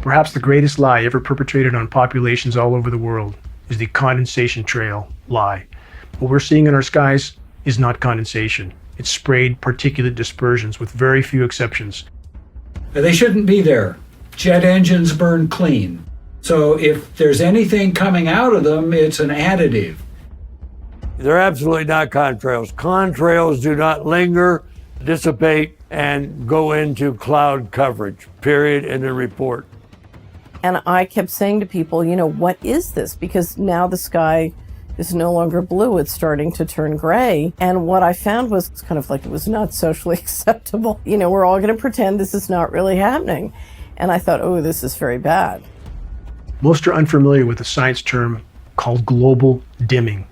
Perhaps the greatest lie ever perpetrated on populations all over the world is the condensation trail lie. What we're seeing in our skies is not condensation. It's sprayed particulate dispersions with very few exceptions. They shouldn't be there. Jet engines burn clean. So if there's anything coming out of them, it's an additive. They're absolutely not contrails. Contrails do not linger, dissipate, and go into cloud coverage, period, in the report. And I kept saying to people, what is this? Because now the sky is no longer blue, it's starting to turn gray. And what I found was kind of like it was not socially acceptable. We're all going to pretend this is not really happening. And I thought, oh, this is very bad. Most are unfamiliar with a science term called global dimming.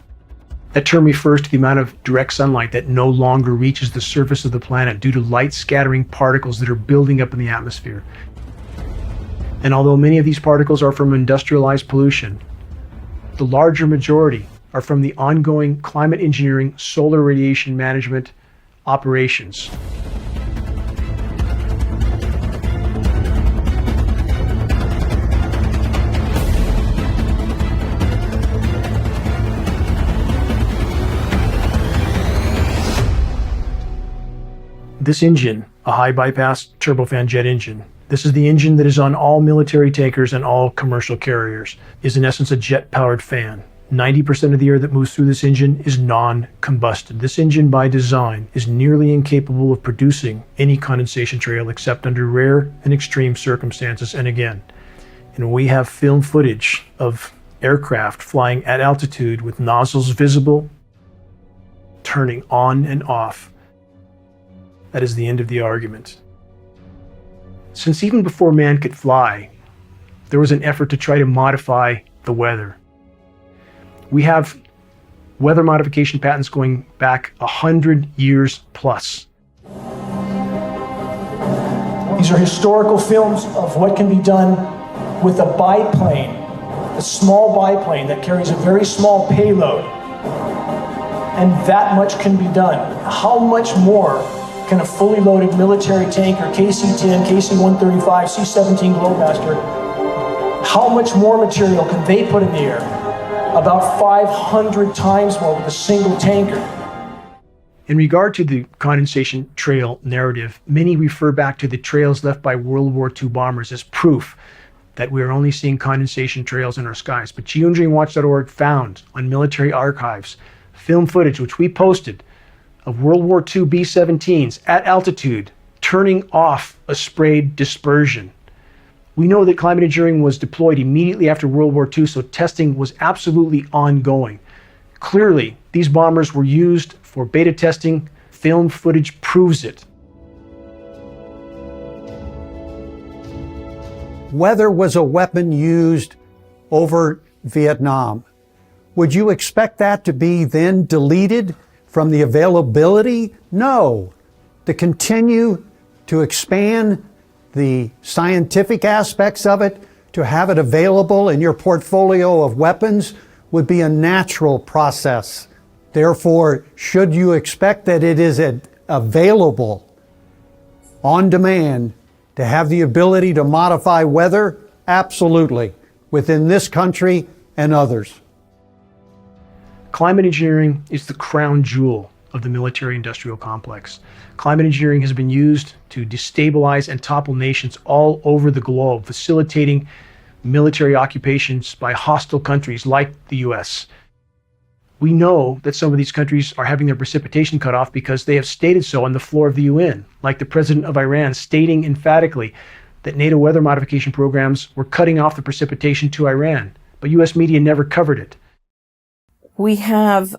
That term refers to the amount of direct sunlight that no longer reaches the surface of the planet due to light scattering particles that are building up in the atmosphere. And although many of these particles are from industrialized pollution, the larger majority are from the ongoing climate engineering solar radiation management operations. This engine, a high bypass turbofan jet engine, this is the engine that is on all military tankers and all commercial carriers, is in essence a jet-powered fan. 90% of the air that moves through this engine is non-combusted. This engine by design is nearly incapable of producing any condensation trail except under rare and extreme circumstances. And again, we have film footage of aircraft flying at altitude with nozzles visible, turning on and off. That is the end of the argument. Since even before man could fly, there was an effort to try to modify the weather. We have weather modification patents going back 100 years plus. These are historical films of what can be done with a biplane, a small biplane that carries a very small payload. And that much can be done. How much more can a fully loaded military tanker, KC-10, KC-135, C-17 Globemaster, how much more material can they put in the air? About 500 times more with a single tanker. In regard to the condensation trail narrative, many refer back to the trails left by World War II bombers as proof that we are only seeing condensation trails in our skies. But geoengineeringwatch.org found on military archives film footage, which we posted, of World War II B-17s at altitude turning off a sprayed dispersion. We know that climate engineering was deployed immediately after World War II, so testing was absolutely ongoing. Clearly, these bombers were used for beta testing. Film footage proves it. Weather was a weapon used over Vietnam. Would you expect that to be then deleted from the availability? No. To continue to expand the scientific aspects of it, to have it available in your portfolio of weapons would be a natural process. Therefore, should you expect that it is available on demand to have the ability to modify weather? Absolutely, within this country and others. Climate engineering is the crown jewel of the military-industrial complex. Climate engineering has been used to destabilize and topple nations all over the globe, facilitating military occupations by hostile countries like the US. We know that some of these countries are having their precipitation cut off because they have stated so on the floor of the UN, like the president of Iran stating emphatically that NATO weather modification programs were cutting off the precipitation to Iran, but US media never covered it. We have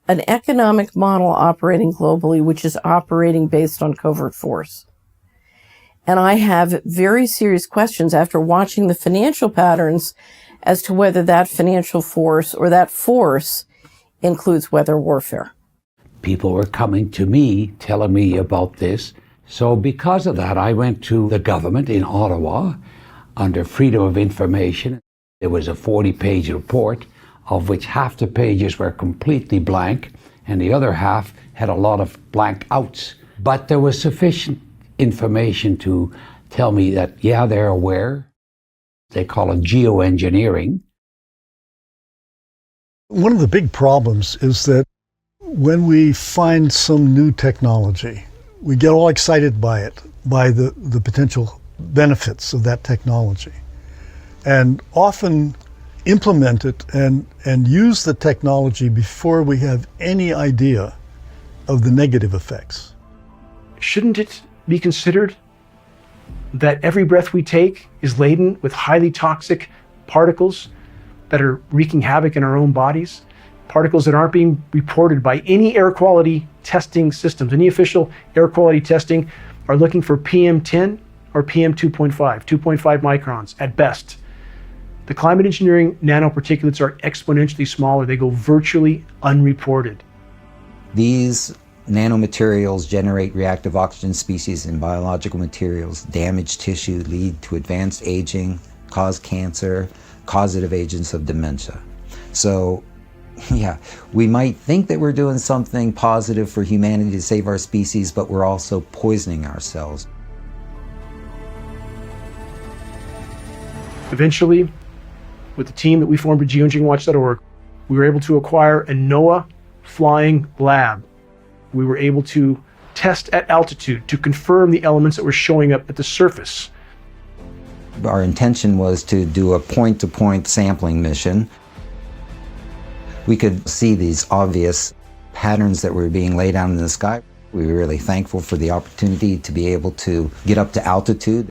an economic model operating globally, which is operating based on covert force. And I have very serious questions after watching the financial patterns as to whether that financial force or that force includes weather warfare. People were coming to me, telling me about this. So because of that, I went to the government in Ottawa under Freedom of Information. There was a 40-page report, of which half the pages were completely blank, and the other half had a lot of blank outs. But there was sufficient information to tell me that, yeah, they're aware. They call it geoengineering. One of the big problems is that when we find some new technology, we get all excited by it, by the potential benefits of that technology, and often implement it and use the technology before we have any idea of the negative effects. Shouldn't it be considered that every breath we take is laden with highly toxic particles that are wreaking havoc in our own bodies? Particles that aren't being reported by any air quality testing systems. Any official air quality testing are looking for PM10 or PM2.5, 2.5 microns at best. The climate engineering nanoparticulates are exponentially smaller. They go virtually unreported. These nanomaterials generate reactive oxygen species in biological materials, damage tissue, lead to advanced aging, cause cancer, causative agents of dementia. So, yeah, we might think that we're doing something positive for humanity to save our species, but we're also poisoning ourselves. Eventually, with the team that we formed at geoengineeringwatch.org, we were able to acquire a NOAA flying lab. We were able to test at altitude to confirm the elements that were showing up at the surface. Our intention was to do a point-to-point sampling mission. We could see these obvious patterns that were being laid out in the sky. We were really thankful for the opportunity to be able to get up to altitude.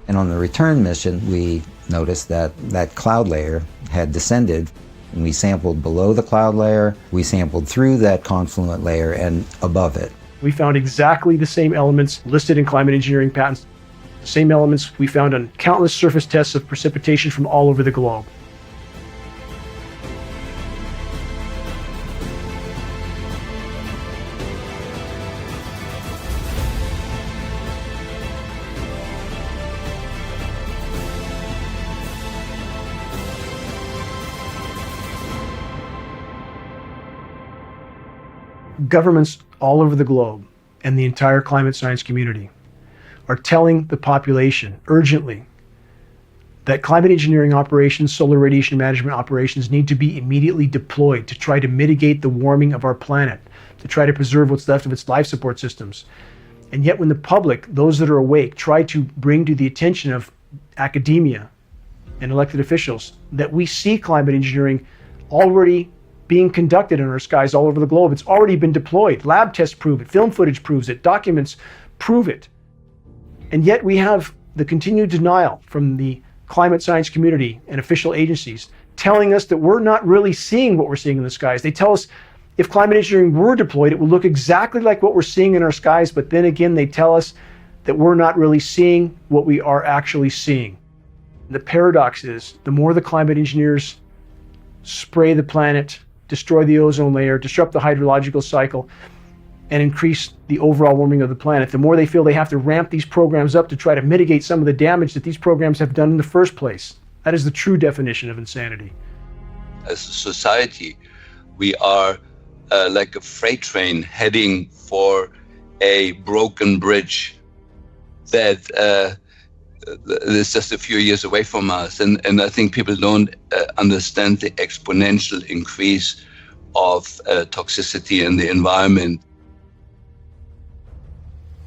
And on the return mission, we noticed that that cloud layer had descended, and we sampled below the cloud layer, we sampled through that confluent layer and above it. We found exactly the same elements listed in climate engineering patents, the same elements we found on countless surface tests of precipitation from all over the globe. Governments all over the globe and the entire climate science community are telling the population urgently that climate engineering operations, solar radiation management operations need to be immediately deployed to try to mitigate the warming of our planet, to try to preserve what's left of its life support systems. And yet when the public, those that are awake, try to bring to the attention of academia and elected officials that we see climate engineering already being conducted in our skies all over the globe. It's already been deployed. Lab tests prove it. Film footage proves it. Documents prove it. And yet we have the continued denial from the climate science community and official agencies telling us that we're not really seeing what we're seeing in the skies. They tell us if climate engineering were deployed, it would look exactly like what we're seeing in our skies. But then again, they tell us that we're not really seeing what we are actually seeing. The paradox is the more the climate engineers spray the planet, destroy the ozone layer, disrupt the hydrological cycle, and increase the overall warming of the planet, the more they feel they have to ramp these programs up to try to mitigate some of the damage that these programs have done in the first place. That is the true definition of insanity. As a society, we are like a freight train heading for a broken bridge that is just a few years away from us. And I think people don't understand the exponential increase of toxicity in the environment.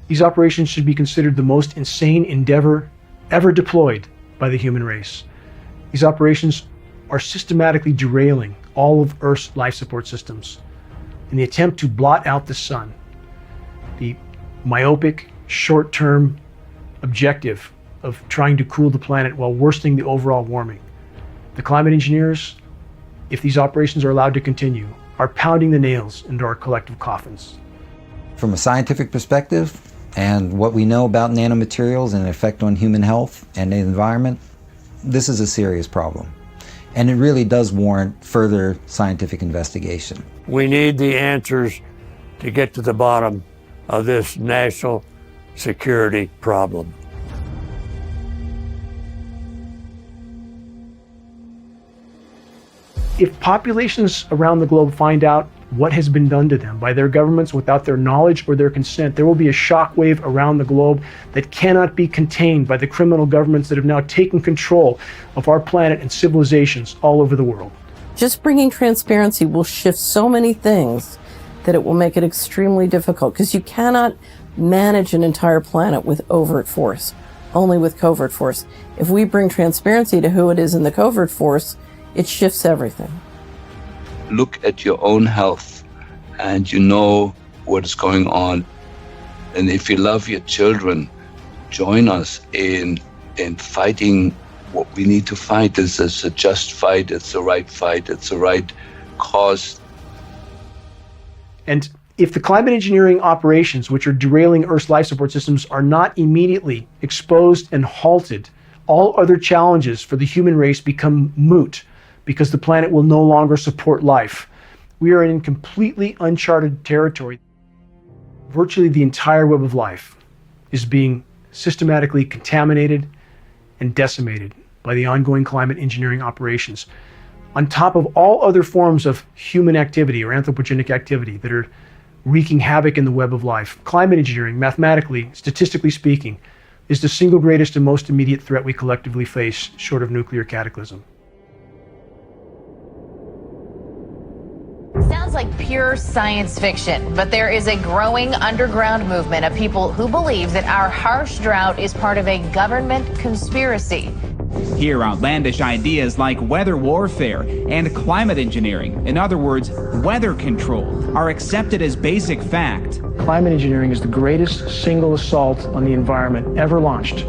These operations should be considered the most insane endeavor ever deployed by the human race. These operations are systematically derailing all of Earth's life support systems in the attempt to blot out the sun. The myopic, short-term objective of trying to cool the planet while worsening the overall warming. The climate engineers, if these operations are allowed to continue, are pounding the nails into our collective coffins. From a scientific perspective, and what we know about nanomaterials and their effect on human health and the environment, this is a serious problem. And it really does warrant further scientific investigation. We need the answers to get to the bottom of this national security problem. If populations around the globe find out what has been done to them by their governments without their knowledge or their consent, there will be a shockwave around the globe that cannot be contained by the criminal governments that have now taken control of our planet and civilizations all over the world. Just bringing transparency will shift so many things that it will make it extremely difficult, because you cannot manage an entire planet with overt force, only with covert force. If we bring transparency to who it is in the covert force, it shifts everything. Look at your own health and you know what is going on. And if you love your children, join us in fighting what we need to fight. This is a just fight, it's the right fight, it's the right cause. And if the climate engineering operations, which are derailing Earth's life support systems, are not immediately exposed and halted, all other challenges for the human race become moot, because the planet will no longer support life. We are in completely uncharted territory. Virtually the entire web of life is being systematically contaminated and decimated by the ongoing climate engineering operations, on top of all other forms of human activity or anthropogenic activity that are wreaking havoc in the web of life. Climate engineering, mathematically, statistically speaking, is the single greatest and most immediate threat we collectively face, short of nuclear cataclysm. Sounds like pure science fiction, but there is a growing underground movement of people who believe that our harsh drought is part of a government conspiracy. Here, outlandish ideas like weather warfare and climate engineering, in other words, weather control, are accepted as basic fact. Climate engineering is the greatest single assault on the environment ever launched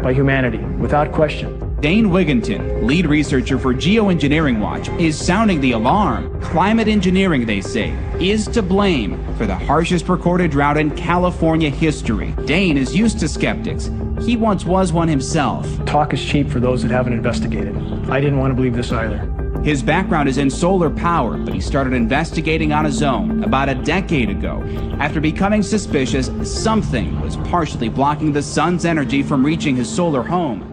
by humanity, without question. Dane Wigginton, lead researcher for Geoengineering Watch, is sounding the alarm. Climate engineering, they say, is to blame for the harshest recorded drought in California history. Dane is used to skeptics. He once was one himself. Talk is cheap for those that haven't investigated. I didn't want to believe this either. His background is in solar power, but he started investigating on his own about a decade ago after becoming suspicious something was partially blocking the sun's energy from reaching his solar home.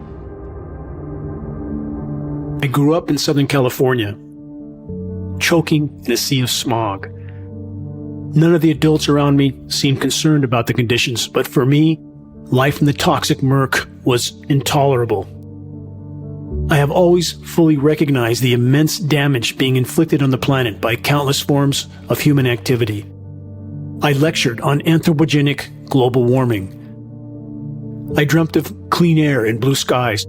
I grew up in Southern California, choking in a sea of smog. None of the adults around me seemed concerned about the conditions, but for me, life in the toxic murk was intolerable. I have always fully recognized the immense damage being inflicted on the planet by countless forms of human activity. I lectured on anthropogenic global warming. I dreamt of clean air and blue skies.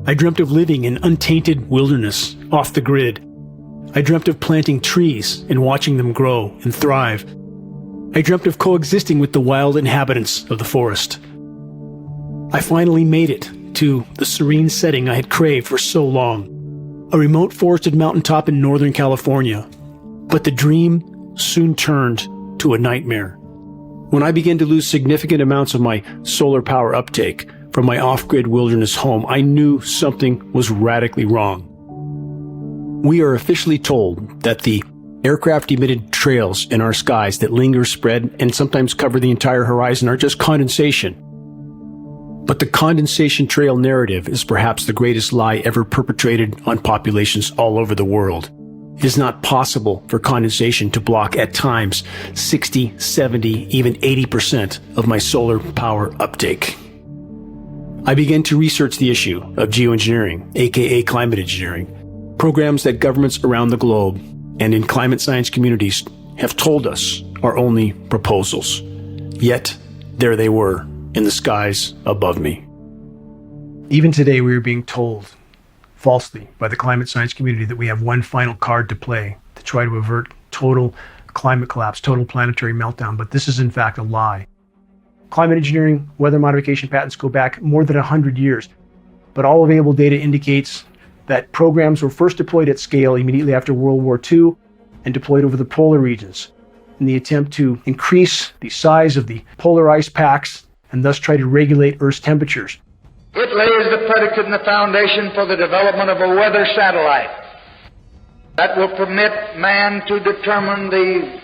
I dreamt of living in untainted wilderness, off the grid. I dreamt of planting trees and watching them grow and thrive. I dreamt of coexisting with the wild inhabitants of the forest. I finally made it to the serene setting I had craved for so long, a remote forested mountaintop in Northern California. But the dream soon turned to a nightmare. When I began to lose significant amounts of my solar power uptake from my off-grid wilderness home, I knew something was radically wrong. We are officially told that the aircraft-emitted trails in our skies that linger, spread, and sometimes cover the entire horizon are just condensation. But the condensation trail narrative is perhaps the greatest lie ever perpetrated on populations all over the world. It is not possible for condensation to block at times 60, 70, even 80% of my solar power uptake. I began to research the issue of geoengineering, aka climate engineering, programs that governments around the globe and in climate science communities have told us are only proposals. Yet, there they were in the skies above me. Even today, we are being told, falsely, by the climate science community that we have one final card to play to try to avert total climate collapse, total planetary meltdown, but this is in fact a lie. Climate engineering, weather modification patents go back more than 100 years, but all available data indicates that programs were first deployed at scale immediately after World War II and deployed over the polar regions in the attempt to increase the size of the polar ice packs and thus try to regulate Earth's temperatures. It lays the predicate and the foundation for the development of a weather satellite that will permit man to determine the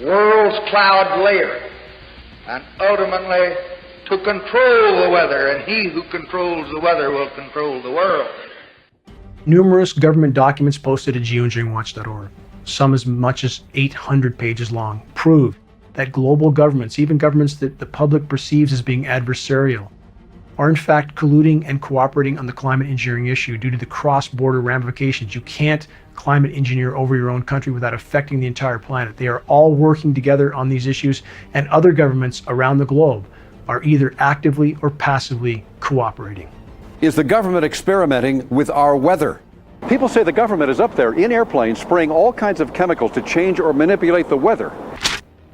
world's cloud layer and ultimately to control the weather, and he who controls the weather will control the world. Numerous government documents posted at geoengineeringwatch.org. some as much as 800 pages long, prove that global governments, even governments that the public perceives as being adversarial, are in fact colluding and cooperating on the climate engineering issue due to the cross-border ramifications. You can't climate engineer over your own country without affecting the entire planet. They are all working together on these issues, and other governments around the globe are either actively or passively cooperating. Is the government experimenting with our weather? People say the government is up there in airplanes spraying all kinds of chemicals to change or manipulate the weather.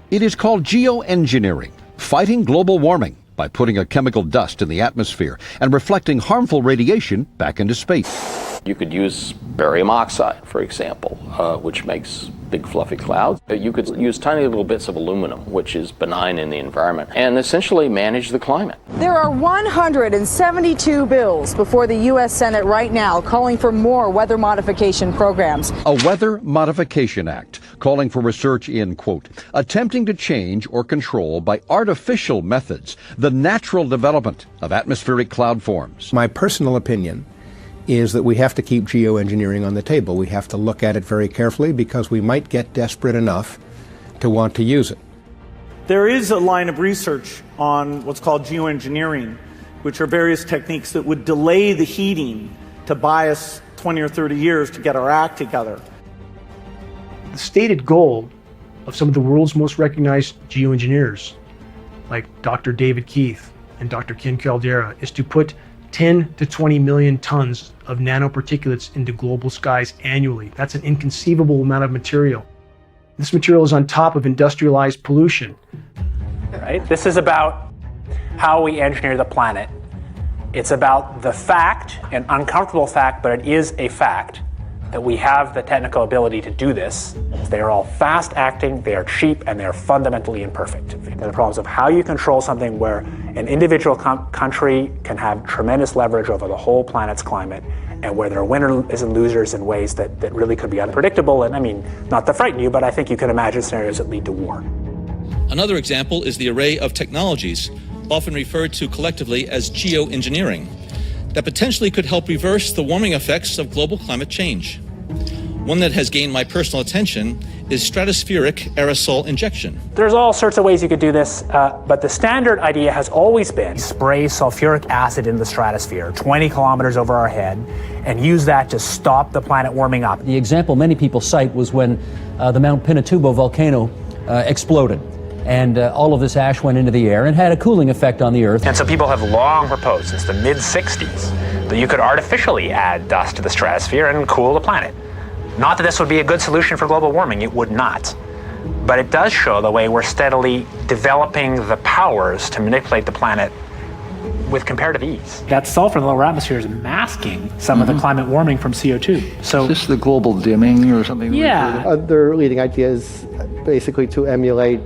It is called geoengineering, fighting global warming by putting a chemical dust in the atmosphere and reflecting harmful radiation back into space. You could use barium oxide, for example, which makes big fluffy clouds. You could use tiny little bits of aluminum, which is benign in the environment, and essentially manage the climate. There are 172 bills before the U.S. Senate right now calling for more weather modification programs. A Weather Modification Act calling for research in, quote, attempting to change or control by artificial methods the natural development of atmospheric cloud forms. My personal opinion is that we have to keep geoengineering on the table. We have to look at it very carefully because we might get desperate enough to want to use it. There is a line of research on what's called geoengineering, which are various techniques that would delay the heating to buy us 20 or 30 years to get our act together. The stated goal of some of the world's most recognized geoengineers, like Dr. David Keith and Dr. Ken Caldera, is to put 10 to 20 million tons of nanoparticulates into global skies annually. That's an inconceivable amount of material. This material is on top of industrialized pollution. Right? This is about how we engineer the planet. It's about the fact, an uncomfortable fact, but it is a fact, that we have the technical ability to do this. They are all fast acting, they are cheap, and they are fundamentally imperfect. And the problems of how you control something where an individual country can have tremendous leverage over the whole planet's climate, and where there are winners and losers in ways that really could be unpredictable. And I mean, not to frighten you, but I think you can imagine scenarios that lead to war. Another example is the array of technologies, often referred to collectively as geoengineering, that potentially could help reverse the warming effects of global climate change. One that has gained my personal attention is stratospheric aerosol injection. There's all sorts of ways you could do this, but the standard idea has always been spray sulfuric acid in the stratosphere 20 kilometers over our head and use that to stop the planet warming up. The example many people cite was when the Mount Pinatubo volcano exploded. And all of this ash went into the air and had a cooling effect on the Earth. And so people have long proposed since the mid-60s that you could artificially add dust to the stratosphere and cool the planet. Not that this would be a good solution for global warming, it would not. But it does show the way we're steadily developing the powers to manipulate the planet with comparative ease. That sulfur in the lower atmosphere is masking some of the climate warming from CO2. So is this the global dimming or something? Yeah. Other leading idea is basically to emulate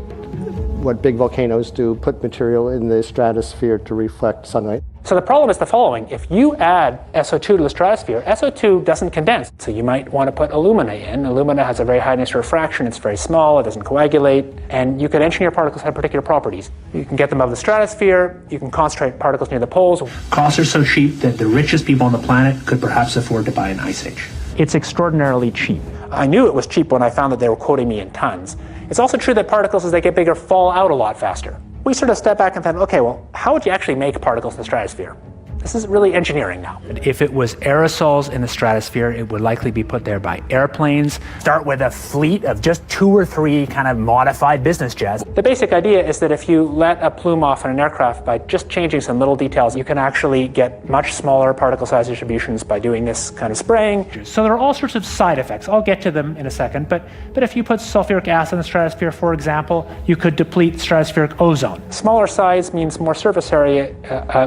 what big volcanoes do, put material in the stratosphere to reflect sunlight. So the problem is the following. If you add SO2 to the stratosphere, SO2 doesn't condense. So you might want to put alumina in. Alumina has a very high initial refraction. It's very small. It doesn't coagulate. And you could engineer particles that have particular properties. You can get them out of the stratosphere. You can concentrate particles near the poles. Costs are so cheap that the richest people on the planet could perhaps afford to buy an ice age. It's extraordinarily cheap. I knew it was cheap when I found that they were quoting me in tons. It's also true that particles, as they get bigger, fall out a lot faster. We sort of step back and think, okay, well, how would you actually make particles in the stratosphere? This is really engineering now. If it was aerosols in the stratosphere, it would likely be put there by airplanes. Start with a fleet of just 2 or 3 kind of modified business jets. The basic idea is that if you let a plume off in an aircraft by just changing some little details, you can actually get much smaller particle size distributions by doing this kind of spraying. So there are all sorts of side effects. I'll get to them in a second. But if you put sulfuric acid in the stratosphere, for example, you could deplete stratospheric ozone. Smaller size means more surface area,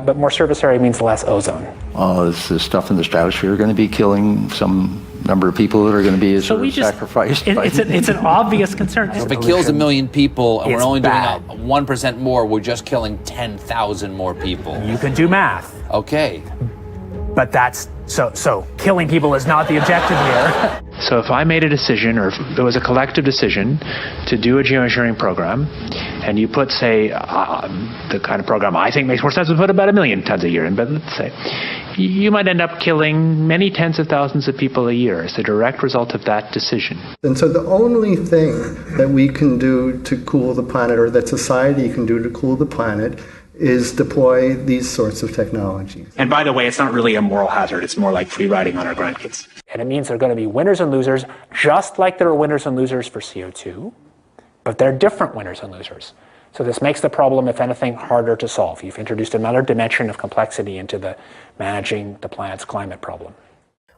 but more surface area means less ozone. Is this stuff in the stratosphere going to be killing some number of people that are going to be sacrificed? It's an obvious concern. So if it kills 1 million people and we're only doing 1% more, we're just killing 10,000 more people. You can do math. Okay. But that's so killing people is not the objective here. So if I made a decision, or if there was a collective decision to do a geoengineering program, and you put, say, the kind of program I think makes more sense to put about 1 million tons a year in, but let's say, You might end up killing many tens of thousands of people a year as a direct result of that decision. And so the only thing that we can do to cool the planet, or that society can do to cool the planet, is deploy these sorts of technologies. And by the way, it's not really a moral hazard. It's more like free riding on our grandkids. And it means there are going to be winners and losers, just like there are winners and losers for CO2, but they're different winners and losers. So this makes the problem, if anything, harder to solve. You've introduced another dimension of complexity into the managing the planet's climate problem.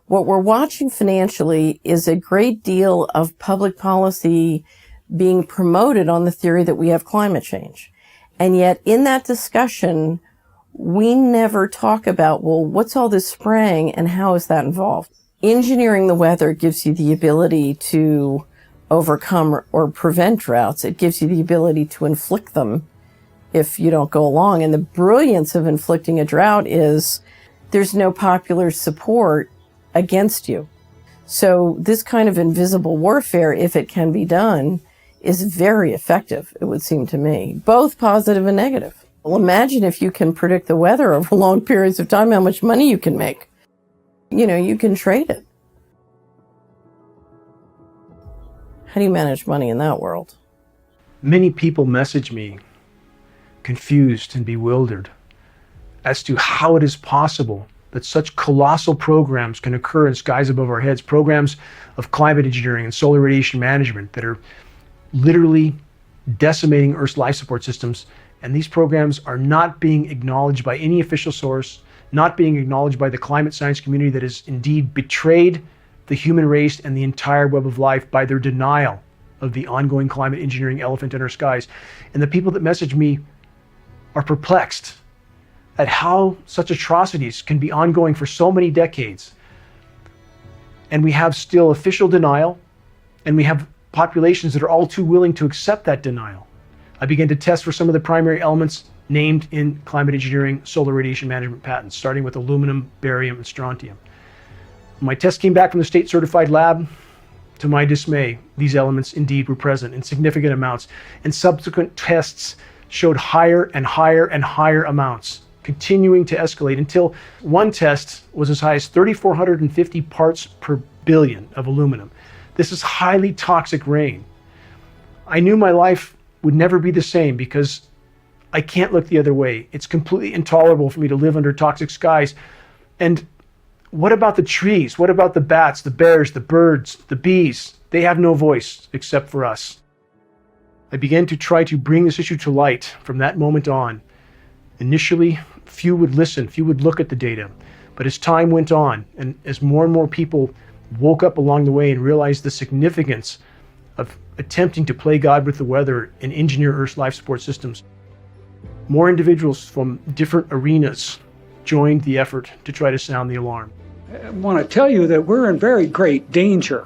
What we're watching financially is a great deal of public policy being promoted on the theory that we have climate change. And yet in that discussion, we never talk about, well, what's all this spraying and how is that involved? Engineering the weather gives you the ability to overcome or prevent droughts. It gives you the ability to inflict them if you don't go along. And the brilliance of inflicting a drought is there's no popular support against you. So this kind of invisible warfare, if it can be done, is very effective, it would seem to me, both positive and negative. Well, imagine if you can predict the weather over long periods of time, how much money you can make. You know, you can trade it. How do you manage money in that world? Many people message me confused and bewildered as to how it is possible that such colossal programs can occur in skies above our heads, programs of climate engineering and solar radiation management that are literally decimating Earth's life support systems. And these programs are not being acknowledged by any official source, not being acknowledged by the climate science community that has indeed betrayed the human race and the entire web of life by their denial of the ongoing climate engineering elephant in our skies. And the people that message me are perplexed at how such atrocities can be ongoing for so many decades. And we have still official denial, and we have populations that are all too willing to accept that denial. I began to test for some of the primary elements named in climate engineering solar radiation management patents, starting with aluminum, barium, and strontium. My test came back from the state certified lab. To my dismay, these elements indeed were present in significant amounts, and subsequent tests showed higher and higher and higher amounts, continuing to escalate until one test was as high as 3,450 parts per billion of aluminum. This is highly toxic rain. I knew my life would never be the same because I can't look the other way. It's completely intolerable for me to live under toxic skies. And what about the trees? What about the bats, the bears, the birds, the bees? They have no voice except for us. I began to try to bring this issue to light from that moment on. Initially, few would listen, few would look at the data. But as time went on, and as more and more people woke up along the way and realized the significance of attempting to play God with the weather and engineer Earth's life support systems, more individuals from different arenas joined the effort to try to sound the alarm. I want to tell you that we're in very great danger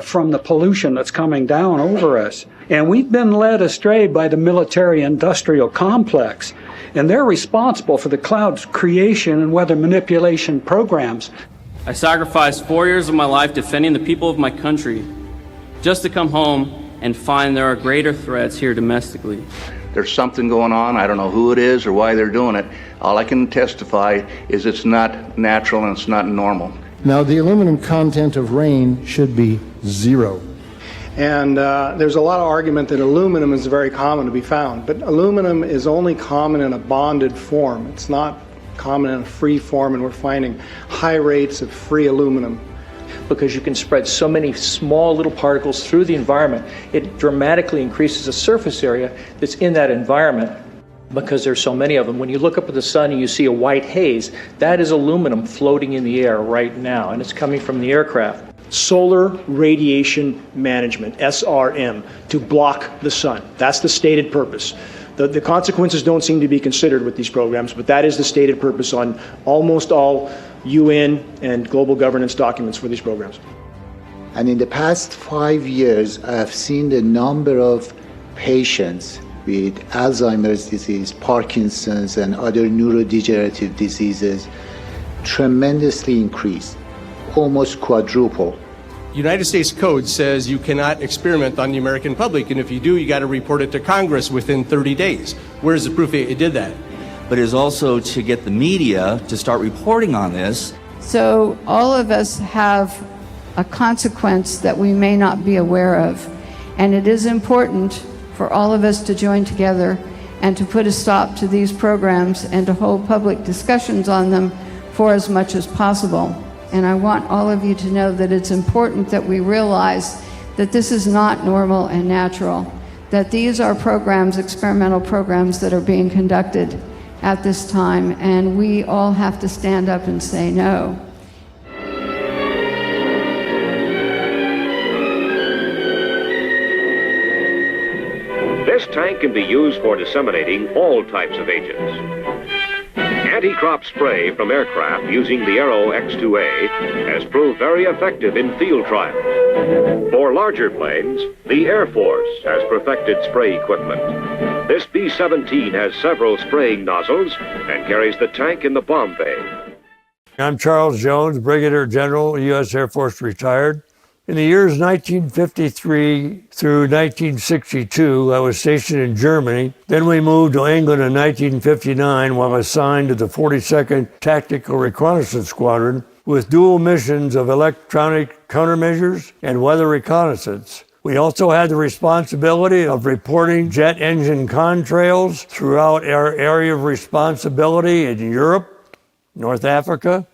from the pollution that's coming down over us. And we've been led astray by the military-industrial complex. And they're responsible for the cloud's creation and weather manipulation programs. I sacrificed 4 years of my life defending the people of my country just to come home and find there are greater threats here domestically. There's something going on. I don't know who it is or why they're doing it. All I can testify is it's not natural and it's not normal. Now, the aluminum content of rain should be 0. And there's a lot of argument that aluminum is very common to be found, but aluminum is only common in a bonded form. It's not common in a free form, and we're finding high rates of free aluminum. Because you can spread so many small little particles through the environment, it dramatically increases the surface area that's in that environment because there's so many of them. When you look up at the sun and you see a white haze, that is aluminum floating in the air right now, and it's coming from the aircraft. Solar radiation management, SRM, to block the sun. That's the stated purpose. The consequences don't seem to be considered with these programs, but that is the stated purpose on almost all UN and global governance documents for these programs. And in the past 5 years, I have seen the number of patients with Alzheimer's disease, Parkinson's, and other neurodegenerative diseases tremendously increase, almost quadruple. United States code says you cannot experiment on the American public, and if you do, you got to report it to Congress within 30 days. Where's the proof that you did that? but is also to get the media to start reporting on this. So all of us have a consequence that we may not be aware of. And it is important for all of us to join together and to put a stop to these programs and to hold public discussions on them for as much as possible. And I want all of you to know that it's important that we realize that this is not normal and natural, that these are programs, experimental programs that are being conducted at this time, and we all have to stand up and say no. This tank can be used for disseminating all types of agents. Anti-crop spray from aircraft using the Aero X2A has proved very effective in field trials. For larger planes, the Air Force has perfected spray equipment. This B-17 has several spraying nozzles and carries the tank in the bomb bay. I'm Charles Jones, Brigadier General, U.S. Air Force retired. In the years 1953 through 1962, I was stationed in Germany. Then we moved to England in 1959 while assigned to the 42nd Tactical Reconnaissance Squadron with dual missions of electronic countermeasures and weather reconnaissance. We also had the responsibility of reporting jet engine contrails throughout our area of responsibility in Europe, North Africa,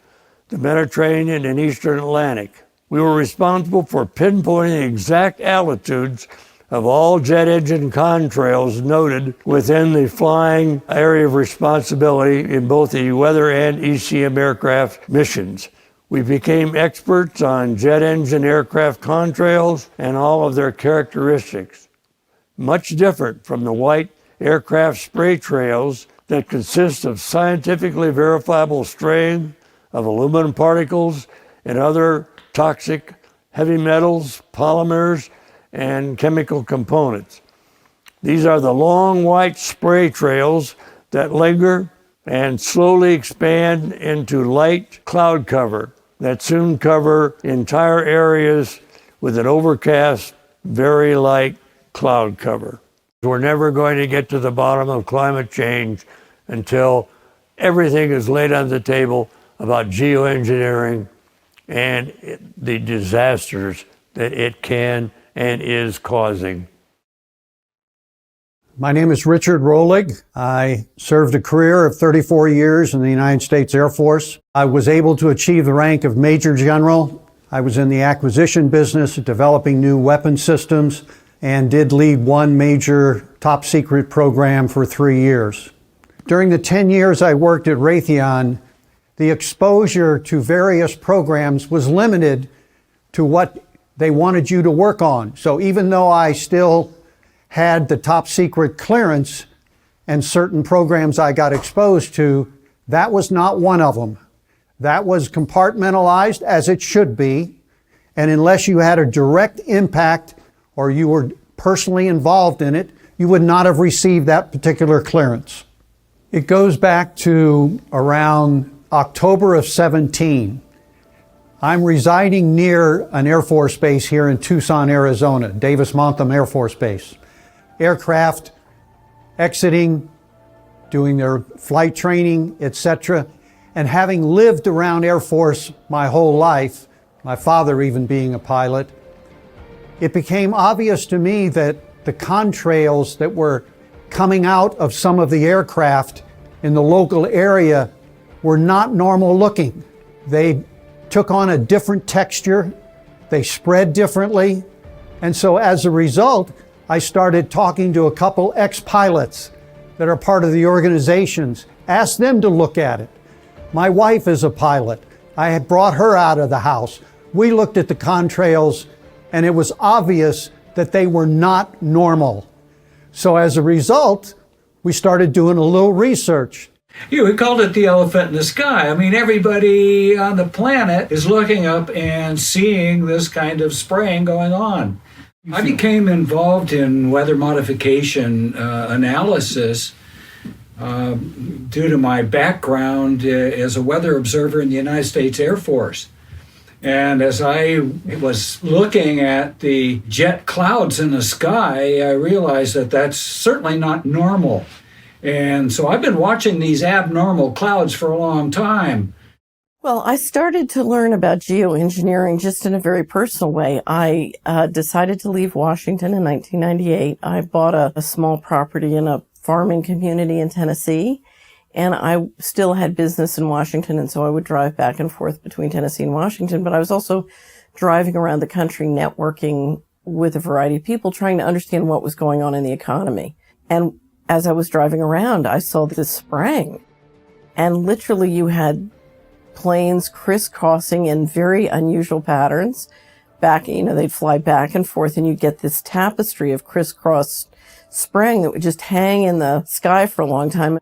the Mediterranean, and Eastern Atlantic. We were responsible for pinpointing the exact altitudes of all jet engine contrails noted within the flying area of responsibility in both the weather and ECM aircraft missions. We became experts on jet engine aircraft contrails and all of their characteristics. Much different from the white aircraft spray trails that consist of scientifically verifiable spraying of aluminum particles and other toxic heavy metals, polymers, and chemical components. These are the long white spray trails that linger and slowly expand into light cloud cover that soon cover entire areas with an overcast, very light cloud cover. We're never going to get to the bottom of climate change until everything is laid on the table about geoengineering and the disasters that it can and is causing. My name is Richard Rolig. I served a career of 34 years in the United States Air Force. I was able to achieve the rank of Major General. I was in the acquisition business, developing new weapon systems, and did lead one major top secret program for 3 years. During the 10 years I worked at Raytheon, the exposure to various programs was limited to what they wanted you to work on. So even though I still had the top secret clearance and certain programs I got exposed to, that was not one of them. That was compartmentalized, as it should be, and unless you had a direct impact or you were personally involved in it, you would not have received that particular clearance. It goes back to around October of 17. I'm residing near an Air Force base here in Tucson, Arizona, Davis-Monthan Air Force Base. Aircraft exiting, doing their flight training, etc. And having lived around Air Force my whole life, my father even being a pilot, it became obvious to me that the contrails that were coming out of some of the aircraft in the local area were not normal looking. They took on a different texture, they spread differently, and so as a result, I started talking to a couple ex-pilots that are part of the organizations, asked them to look at it. My wife is a pilot. I had brought her out of the house. We looked at the contrails, and it was obvious that they were not normal. So as a result, we started doing a little research. We called it the elephant in the sky. I mean, everybody on the planet is looking up and seeing this kind of spraying going on. I became involved in weather modification analysis due to my background as a weather observer in the United States Air Force. And as I was looking at the jet clouds in the sky, I realized that that's certainly not normal. And so I've been watching these abnormal clouds for a long time. Well, I started to learn about geoengineering just in a very personal way. I decided to leave Washington in 1998. I bought a small property in a farming community in Tennessee, and I still had business in Washington, and so I would drive back and forth between Tennessee and Washington, but I was also driving around the country networking with a variety of people, trying to understand what was going on in the economy. And as I was driving around, I saw this spraying, and literally you had planes crisscrossing in very unusual patterns. They'd fly back and forth, and you'd get this tapestry of crisscross spraying that would just hang in the sky for a long time.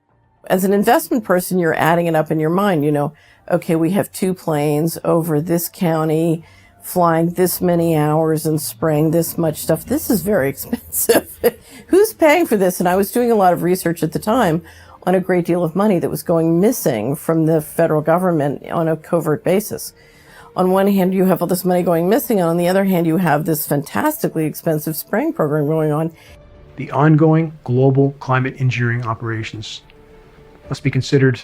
As an investment person, you're adding it up in your mind. Okay, we have 2 planes over this county flying this many hours and spraying this much stuff. This is very expensive. Who's paying for this? And I was doing a lot of research at the time on a great deal of money that was going missing from the federal government on a covert basis. On one hand, you have all this money going missing, and on the other hand, you have this fantastically expensive spraying program going on. The ongoing global climate engineering operations must be considered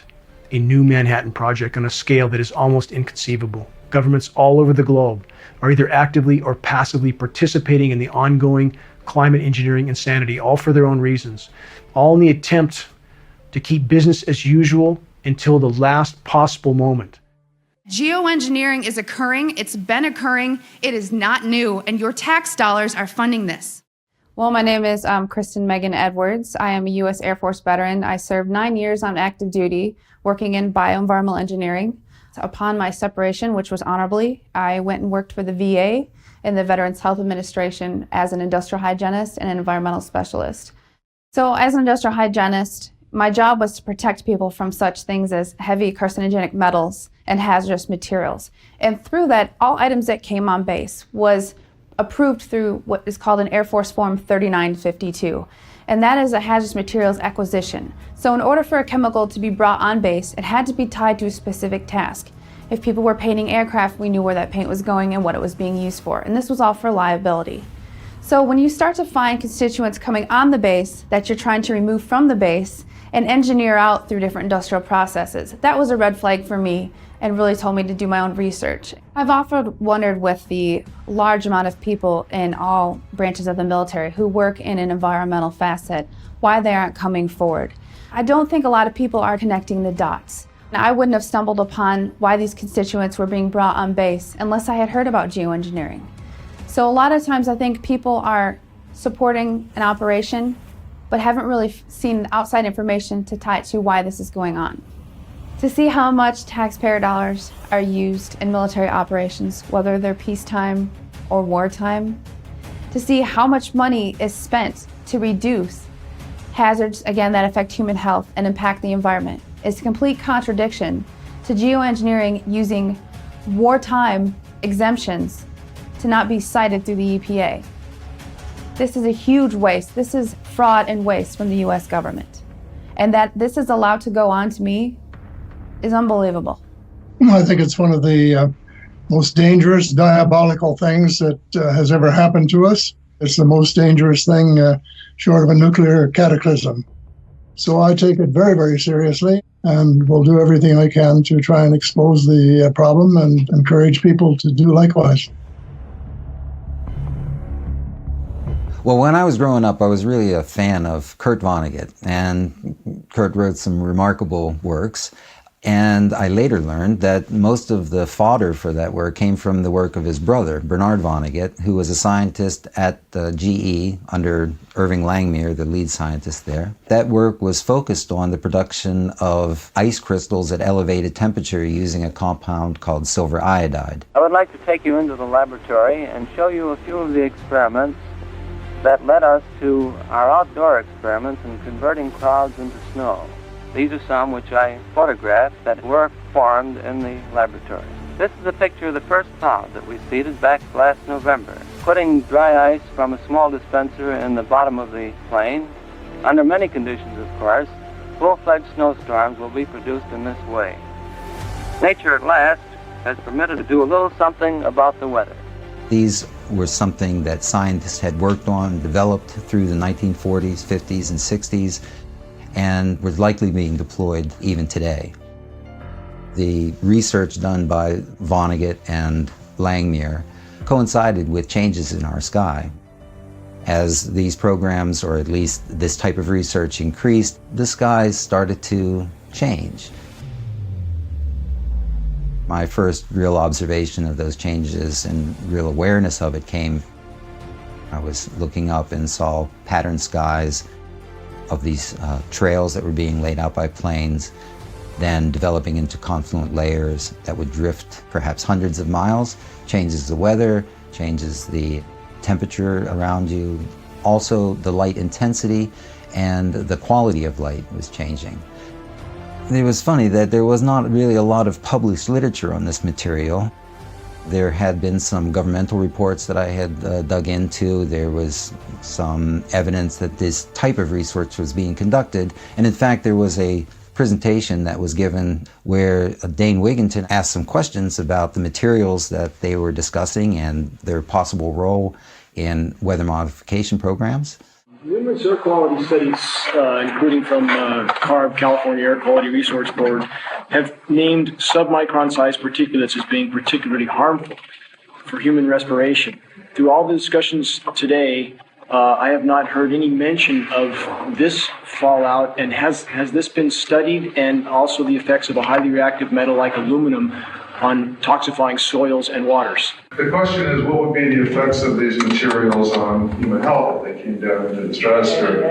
a new Manhattan Project on a scale that is almost inconceivable. Governments all over the globe are either actively or passively participating in the ongoing climate engineering insanity, all for their own reasons, all in the attempt to keep business as usual until the last possible moment. Geoengineering is occurring, it's been occurring, it is not new, and your tax dollars are funding this. Well, my name is Kristen Megan Edwards. I am a U.S. Air Force veteran. I served 9 years on active duty working in bioenvironmental engineering. Upon my separation, which was honorably, I went and worked for the VA in the Veterans Health Administration as an industrial hygienist and an environmental specialist. So as an industrial hygienist, my job was to protect people from such things as heavy carcinogenic metals and hazardous materials. And through that, all items that came on base was approved through what is called an Air Force Form 3952. And that is a hazardous materials acquisition. So in order for a chemical to be brought on base, it had to be tied to a specific task. If people were painting aircraft, we knew where that paint was going and what it was being used for. And this was all for liability. So when you start to find constituents coming on the base that you're trying to remove from the base and engineer out through different industrial processes, that was a red flag for me and really told me to do my own research. I've often wondered with the large amount of people in all branches of the military who work in an environmental facet, why they aren't coming forward. I don't think a lot of people are connecting the dots. Now, I wouldn't have stumbled upon why these constituents were being brought on base unless I had heard about geoengineering. So a lot of times I think people are supporting an operation but haven't really seen outside information to tie it to why this is going on. To see how much taxpayer dollars are used in military operations, whether they're peacetime or wartime, to see how much money is spent to reduce hazards, again, that affect human health and impact the environment, is a complete contradiction to geoengineering using wartime exemptions to not be cited through the EPA. This is a huge waste. This is fraud and waste from the US government. And that this is allowed to go on to me is unbelievable. I think it's one of the most dangerous, diabolical things that has ever happened to us. It's the most dangerous thing short of a nuclear cataclysm. So I take it very, very seriously and will do everything I can to try and expose the problem and encourage people to do likewise. Well, when I was growing up, I was really a fan of Kurt Vonnegut, and Kurt wrote some remarkable works. And I later learned that most of the fodder for that work came from the work of his brother, Bernard Vonnegut, who was a scientist at GE under Irving Langmuir, the lead scientist there. That work was focused on the production of ice crystals at elevated temperature using a compound called silver iodide. I would like to take you into the laboratory and show you a few of the experiments that led us to our outdoor experiments in converting clouds into snow. These are some which I photographed that were formed in the laboratory. This is a picture of the first cloud that we seeded back last November. Putting dry ice from a small dispenser in the bottom of the plane, under many conditions of course, full-fledged snowstorms will be produced in this way. Nature at last has permitted to do a little something about the weather. These were something that scientists had worked on and developed through the 1940s, 50s, and 60s. and were likely being deployed even today. The research done by Vonnegut and Langmuir coincided with changes in our sky. As these programs, or at least this type of research, increased, the skies started to change. My first real observation of those changes and real awareness of it came, I was looking up and saw patterned skies of these trails that were being laid out by planes, then developing into confluent layers that would drift perhaps hundreds of miles, changes the weather, changes the temperature around you. Also, the light intensity and the quality of light was changing. It was funny that there was not really a lot of published literature on this material. There had been some governmental reports that I had dug into. There was some evidence that this type of research was being conducted. And in fact, there was a presentation that was given where Dane Wigginton asked some questions about the materials that they were discussing and their possible role in weather modification programs. Numerous air quality studies, including from CARB, California Air Quality Resource Board, have named submicron-sized particulates as being particularly harmful for human respiration. Through all the discussions today, I have not heard any mention of this fallout, and has this been studied, and also the effects of a highly reactive metal like aluminum on toxifying soils and waters? The question is, what would be the effects of these materials on human health if they came down into the stratosphere?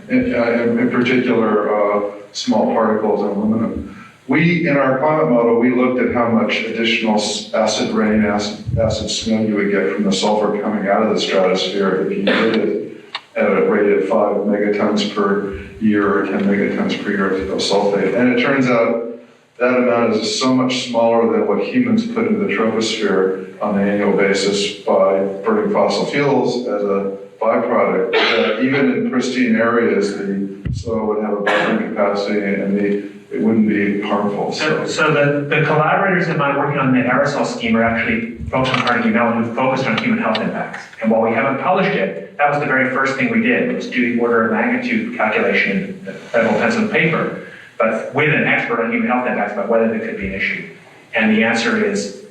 In particular, small particles and aluminum. In our climate model, we looked at how much additional acid rain, acid snow you would get from the sulfur coming out of the stratosphere if you did it at a rate of 5 megatons per year or 10 megatons per year of sulfate. And it turns out that amount is so much smaller than what humans put into the troposphere on an annual basis by burning fossil fuels as a byproduct, that even in pristine areas, the soil would have a buffering capacity and it wouldn't be harmful. So the collaborators of mine working on the aerosol scheme are actually folks from Carnegie Mellon who focused on human health impacts. And while we haven't published it, that was the very first thing we did, was do the order of magnitude calculation in the federal pencil paper, but with an expert on human health impacts about whether there could be an issue. And the answer is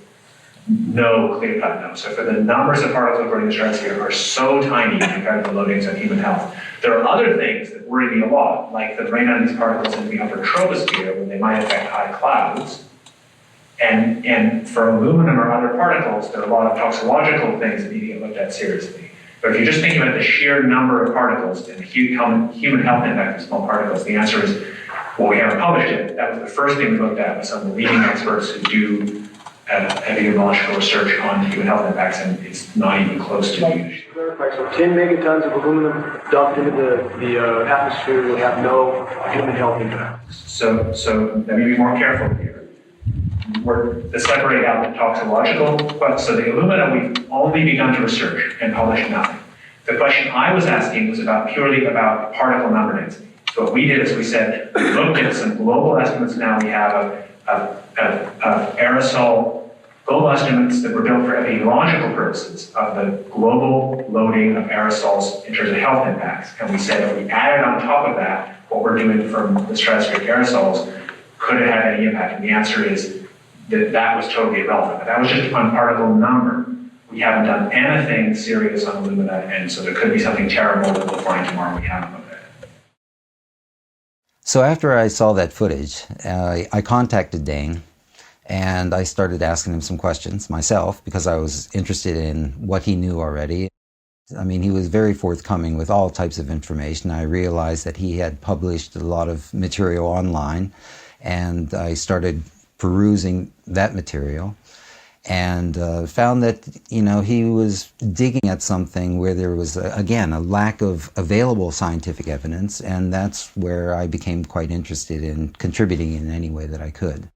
no, clear-cut no. So for the numbers of particles burning the stratosphere are so tiny compared to the loadings on human health. There are other things that worry me a lot, like the rain on these particles in the upper troposphere when they might affect high clouds. And for aluminum or other particles, there are a lot of toxicological things that need to get looked at seriously. But if you're just thinking about the sheer number of particles and the human health impact of small particles, the answer is, well, we haven't published it. That was the first thing we looked at with some of the leading experts who do epidemiological research on human health impacts, and it's not even close to being an issue. So 10 megatons of aluminum dumped into the atmosphere will have no human health impact. So let me be more careful here. We're separating out the toxicological, but so the aluminum we've only begun to research and publish nothing. The question I was asking was purely about particle number density. So what we did is we said, we looked at some global estimates now we have of aerosol, global estimates that were built for epidemiological purposes of the global loading of aerosols in terms of health impacts. And we said if we added on top of that what we're doing from the stratospheric aerosols, could it have any impact? And the answer is that was totally irrelevant. But that was just on particle number. We haven't done anything serious on alumina, and so there could be something terrible that we'll find tomorrow we haven't looked at. So after I saw that footage, I contacted Dane and I started asking him some questions myself because I was interested in what he knew already. I mean, he was very forthcoming with all types of information. I realized that he had published a lot of material online, and I started perusing that material and found that, he was digging at something where there was, again, a lack of available scientific evidence, and that's where I became quite interested in contributing in any way that I could.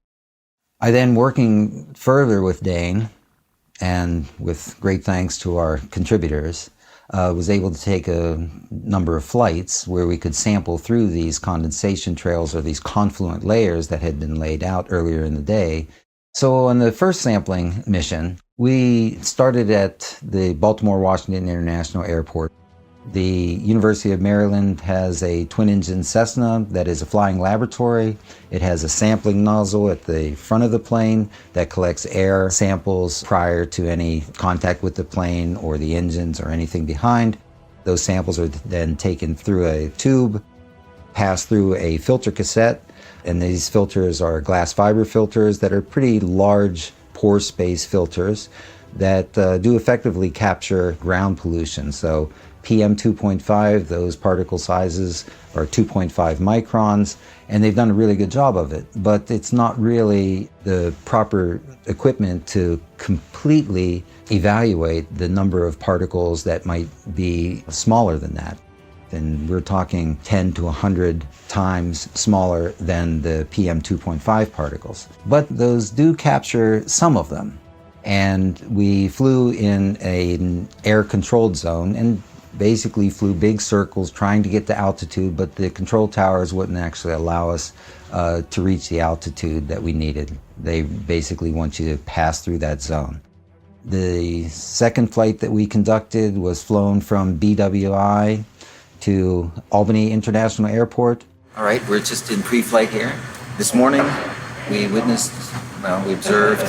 I then, working further with Dane, and with great thanks to our contributors, was able to take a number of flights where we could sample through these condensation trails or these confluent layers that had been laid out earlier in the day. So on the first sampling mission, we started at the Baltimore-Washington International Airport. The University of Maryland has a twin-engine Cessna that is a flying laboratory. It has a sampling nozzle at the front of the plane that collects air samples prior to any contact with the plane or the engines or anything behind. Those samples are then taken through a tube, pass through a filter cassette, and these filters are glass fiber filters that are pretty large pore space filters that do effectively capture ground pollution. So PM 2.5, those particle sizes are 2.5 microns, and they've done a really good job of it. But it's not really the proper equipment to completely evaluate the number of particles that might be smaller than that. And we're talking 10 to 100 times smaller than the PM 2.5 particles. But those do capture some of them. And we flew in an air-controlled zone and basically flew big circles trying to get to altitude, but the control towers wouldn't actually allow us to reach the altitude that we needed. They basically want you to pass through that zone. The second flight that we conducted was flown from BWI to Albany International Airport. All right, we're just in pre-flight here. This morning, we observed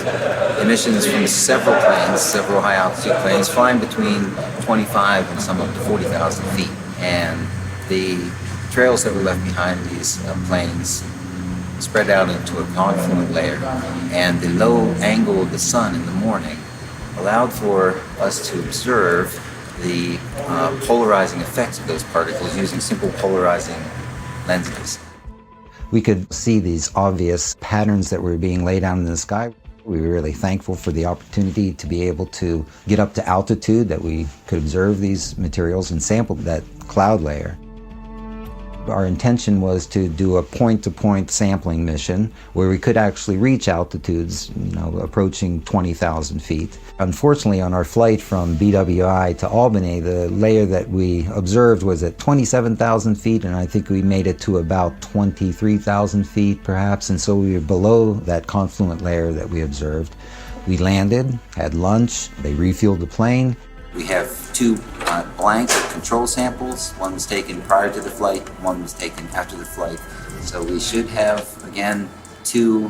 emissions from several planes, several high-altitude planes, flying between 25 and some up to 40,000 feet. And the trails that were left behind these planes spread out into a confluent layer. And the low angle of the sun in the morning allowed for us to observe the polarizing effects of those particles using simple polarizing lenses. We could see these obvious patterns that were being laid out in the sky. We were really thankful for the opportunity to be able to get up to altitude, that we could observe these materials and sample that cloud layer. Our intention was to do a point-to-point sampling mission where we could actually reach altitudes, approaching 20,000 feet. Unfortunately, on our flight from BWI to Albany, the layer that we observed was at 27,000 feet, and I think we made it to about 23,000 feet perhaps, and so we were below that confluent layer that we observed. We landed, had lunch, they refueled the plane. We have two blank control samples. One was taken prior to the flight, one was taken after the flight. So we should have, again, two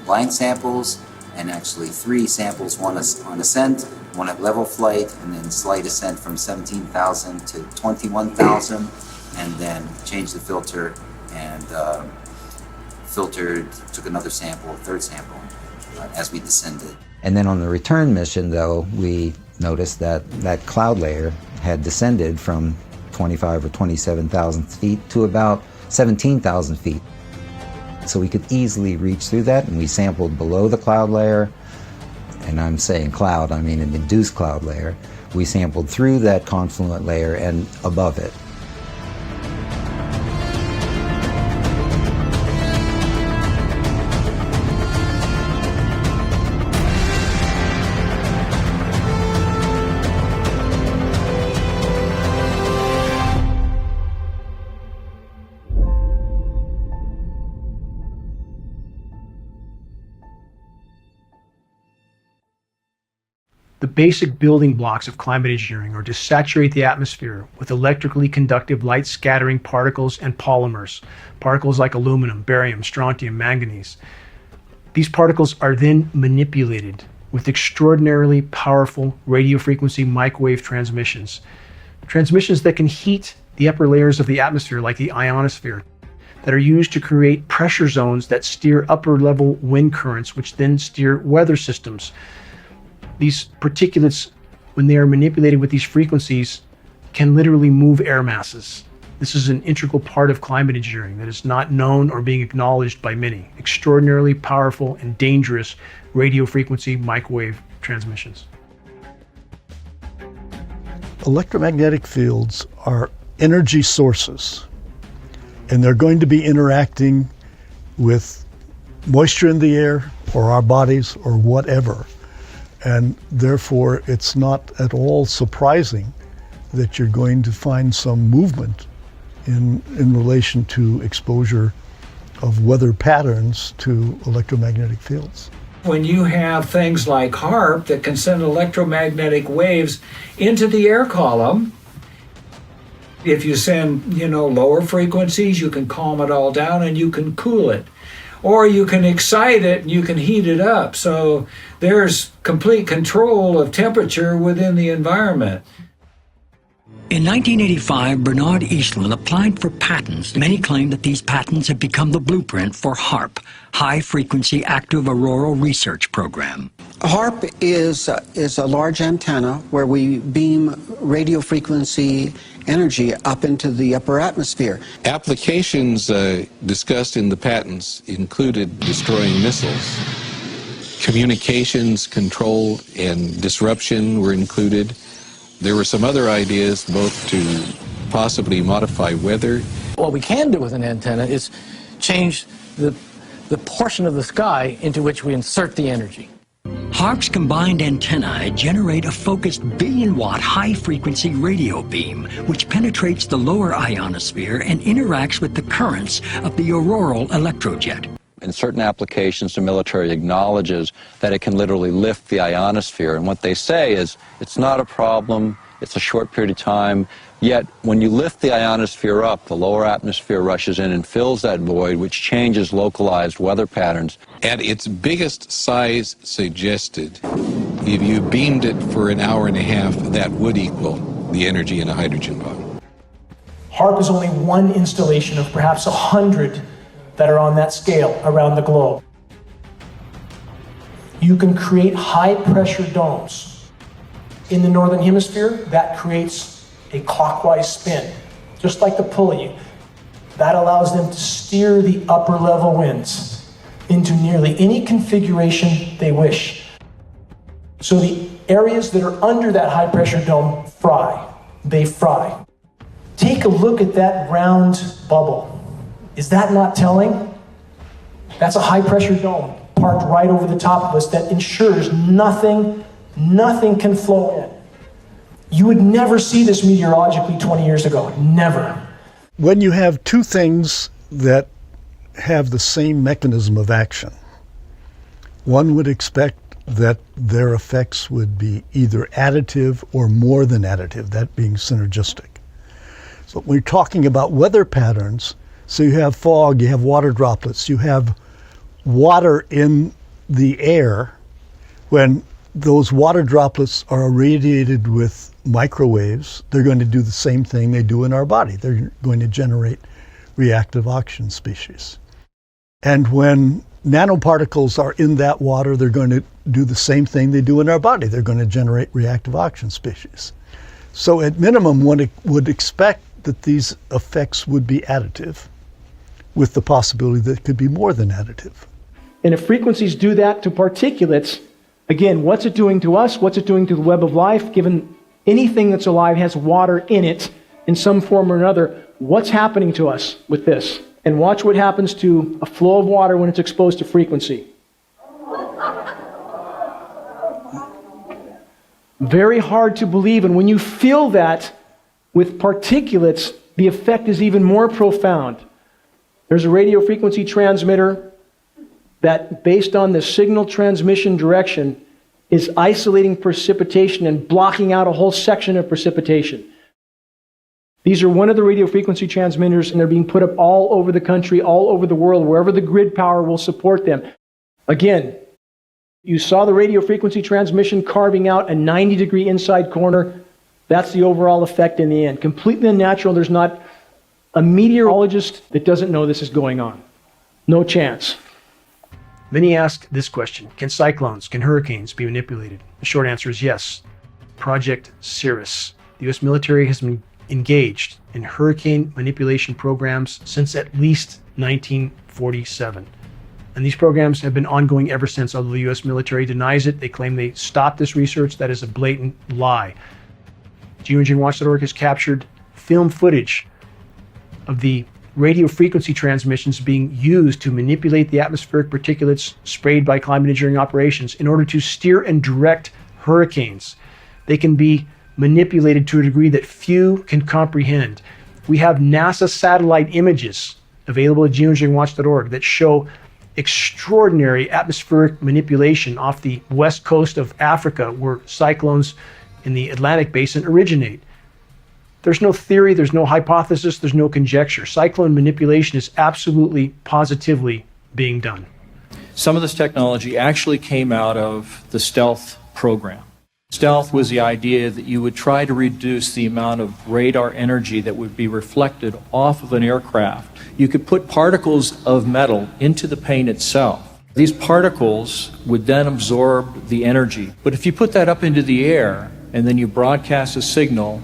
blank samples and actually three samples, one on ascent, one at level flight, and then slight ascent from 17,000 to 21,000, and then changed the filter and took another sample, a third sample, as we descended. And then on the return mission, though, we noticed that that cloud layer had descended from 25 or 27,000 feet to about 17,000 feet. So we could easily reach through that, and we sampled below the cloud layer, and I'm saying cloud, I mean an induced cloud layer. We sampled through that confluent layer and above it. The basic building blocks of climate engineering are to saturate the atmosphere with electrically conductive light scattering particles and polymers, particles like aluminum, barium, strontium, manganese. These particles are then manipulated with extraordinarily powerful radio frequency microwave transmissions that can heat the upper layers of the atmosphere like the ionosphere, that are used to create pressure zones that steer upper level wind currents, which then steer weather systems. These particulates, when they are manipulated with these frequencies, can literally move air masses. This is an integral part of climate engineering that is not known or being acknowledged by many. Extraordinarily powerful and dangerous radio frequency microwave transmissions. Electromagnetic fields are energy sources, and they're going to be interacting with moisture in the air or our bodies or whatever. And therefore, it's not at all surprising that you're going to find some movement in relation to exposure of weather patterns to electromagnetic fields. When you have things like HAARP that can send electromagnetic waves into the air column, If you send, lower frequencies, you can calm it all down and you can cool it. Or you can excite it and you can heat it up. So there's complete control of temperature within the environment. In 1985, Bernard Eastlund applied for patents. Many claim that these patents have become the blueprint for HAARP, High Frequency Active Auroral Research Program. HAARP is a large antenna where we beam radio frequency energy up into the upper atmosphere. Applications discussed in the patents included destroying missiles. Communications control and disruption were included. There were some other ideas, both to possibly modify weather. What we can do with an antenna is change the portion of the sky into which we insert the energy. HAARP's combined antennae generate a focused billion-watt high-frequency radio beam, which penetrates the lower ionosphere and interacts with the currents of the auroral electrojet. In certain applications, the military acknowledges that it can literally lift the ionosphere. And what they say is, it's not a problem, it's a short period of time, yet when you lift the ionosphere up, the lower atmosphere rushes in and fills that void, which changes localized weather patterns. At its biggest size suggested, if you beamed it for an hour and a half, that would equal the energy in a hydrogen bomb. HAARP is only one installation of perhaps 100 that are on that scale around the globe. You can create high-pressure domes. In the northern hemisphere, that creates a clockwise spin, just like the pulley. That allows them to steer the upper-level winds into nearly any configuration they wish. So the areas that are under that high-pressure dome fry. They fry. Take a look at that round bubble. Is that not telling? That's a high-pressure dome parked right over the top of us that ensures nothing can flow in. You would never see this meteorologically 20 years ago. Never. When you have two things that have the same mechanism of action, one would expect that their effects would be either additive or more than additive, that being synergistic. So when we're talking about weather patterns, so you have fog, you have water droplets, you have water in the air. When those water droplets are irradiated with microwaves, they're going to do the same thing they do in our body. They're going to generate reactive oxygen species. And when nanoparticles are in that water, they're going to do the same thing they do in our body. They're going to generate reactive oxygen species. So at minimum, one would expect that these effects would be additive, with the possibility that it could be more than additive. And if frequencies do that to particulates, again, what's it doing to us? What's it doing to the web of life? Given anything that's alive has water in it in some form or another, what's happening to us with this? And watch what happens to a flow of water when it's exposed to frequency. Very hard to believe, and when you feel that with particulates, the effect is even more profound. There's a radio frequency transmitter that, based on the signal transmission direction, is isolating precipitation and blocking out a whole section of precipitation. These are one of the radio frequency transmitters, and they're being put up all over the country, all over the world, wherever the grid power will support them. Again, you saw the radio frequency transmission carving out a 90-degree inside corner. That's the overall effect in the end. Completely unnatural. There's not a meteorologist that doesn't know this is going on. No chance. Then he asked this question: can cyclones, can hurricanes be manipulated? The short answer is yes. Project Cirrus. The U.S. military has been engaged in hurricane manipulation programs since at least 1947. And these programs have been ongoing ever since, although the U.S. military denies it. They claim they stopped this research. That is a blatant lie. geoengineeringwatch.org has captured film footage of the radio frequency transmissions being used to manipulate the atmospheric particulates sprayed by climate engineering operations in order to steer and direct hurricanes. They can be manipulated to a degree that few can comprehend. We have NASA satellite images available at geoengineeringwatch.org that show extraordinary atmospheric manipulation off the west coast of Africa, where cyclones in the Atlantic basin originate. There's no theory, there's no hypothesis, there's no conjecture. Cyclone manipulation is absolutely, positively being done. Some of this technology actually came out of the stealth program. Stealth was the idea that you would try to reduce the amount of radar energy that would be reflected off of an aircraft. You could put particles of metal into the paint itself. These particles would then absorb the energy. But if you put that up into the air and then you broadcast a signal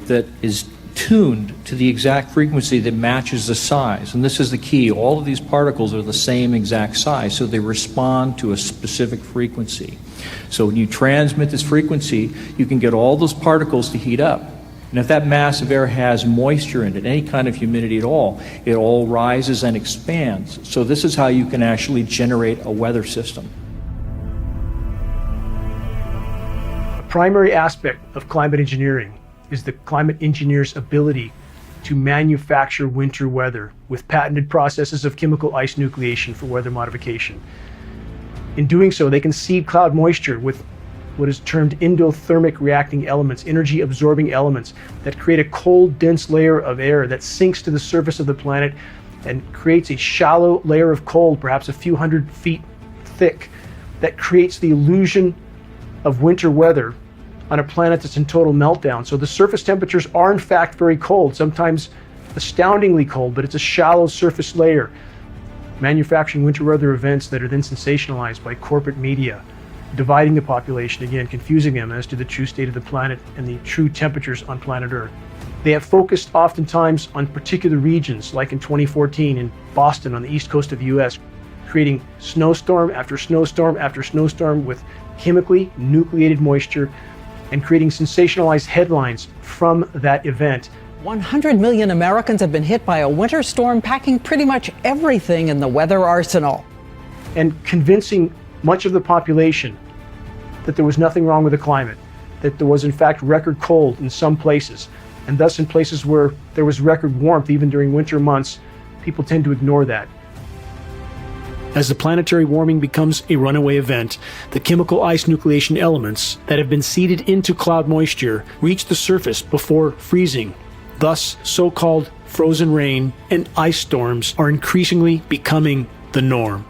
that is tuned to the exact frequency that matches the size, and this is the key, all of these particles are the same exact size, so they respond to a specific frequency. So when you transmit this frequency, you can get all those particles to heat up. And if that mass of air has moisture in it, any kind of humidity at all, it all rises and expands. So this is how you can actually generate a weather system. A primary aspect of climate engineering is the climate engineer's ability to manufacture winter weather with patented processes of chemical ice nucleation for weather modification. In doing so, they can seed cloud moisture with what is termed endothermic reacting elements, energy absorbing elements that create a cold, dense layer of air that sinks to the surface of the planet and creates a shallow layer of cold, perhaps a few hundred feet thick, that creates the illusion of winter weather on a planet that's in total meltdown. So the surface temperatures are in fact very cold, sometimes astoundingly cold, but it's a shallow surface layer, manufacturing winter weather events that are then sensationalized by corporate media, dividing the population, again, confusing them as to the true state of the planet and the true temperatures on planet Earth. They have focused oftentimes on particular regions, like in 2014 in Boston on the east coast of the US, creating snowstorm after snowstorm after snowstorm with chemically nucleated moisture and creating sensationalized headlines from that event. 100 million Americans have been hit by a winter storm, packing pretty much everything in the weather arsenal. And convincing much of the population that there was nothing wrong with the climate, that there was in fact record cold in some places, and thus in places where there was record warmth even during winter months, people tend to ignore that. As the planetary warming becomes a runaway event, the chemical ice nucleation elements that have been seeded into cloud moisture reach the surface before freezing. Thus, so-called frozen rain and ice storms are increasingly becoming the norm.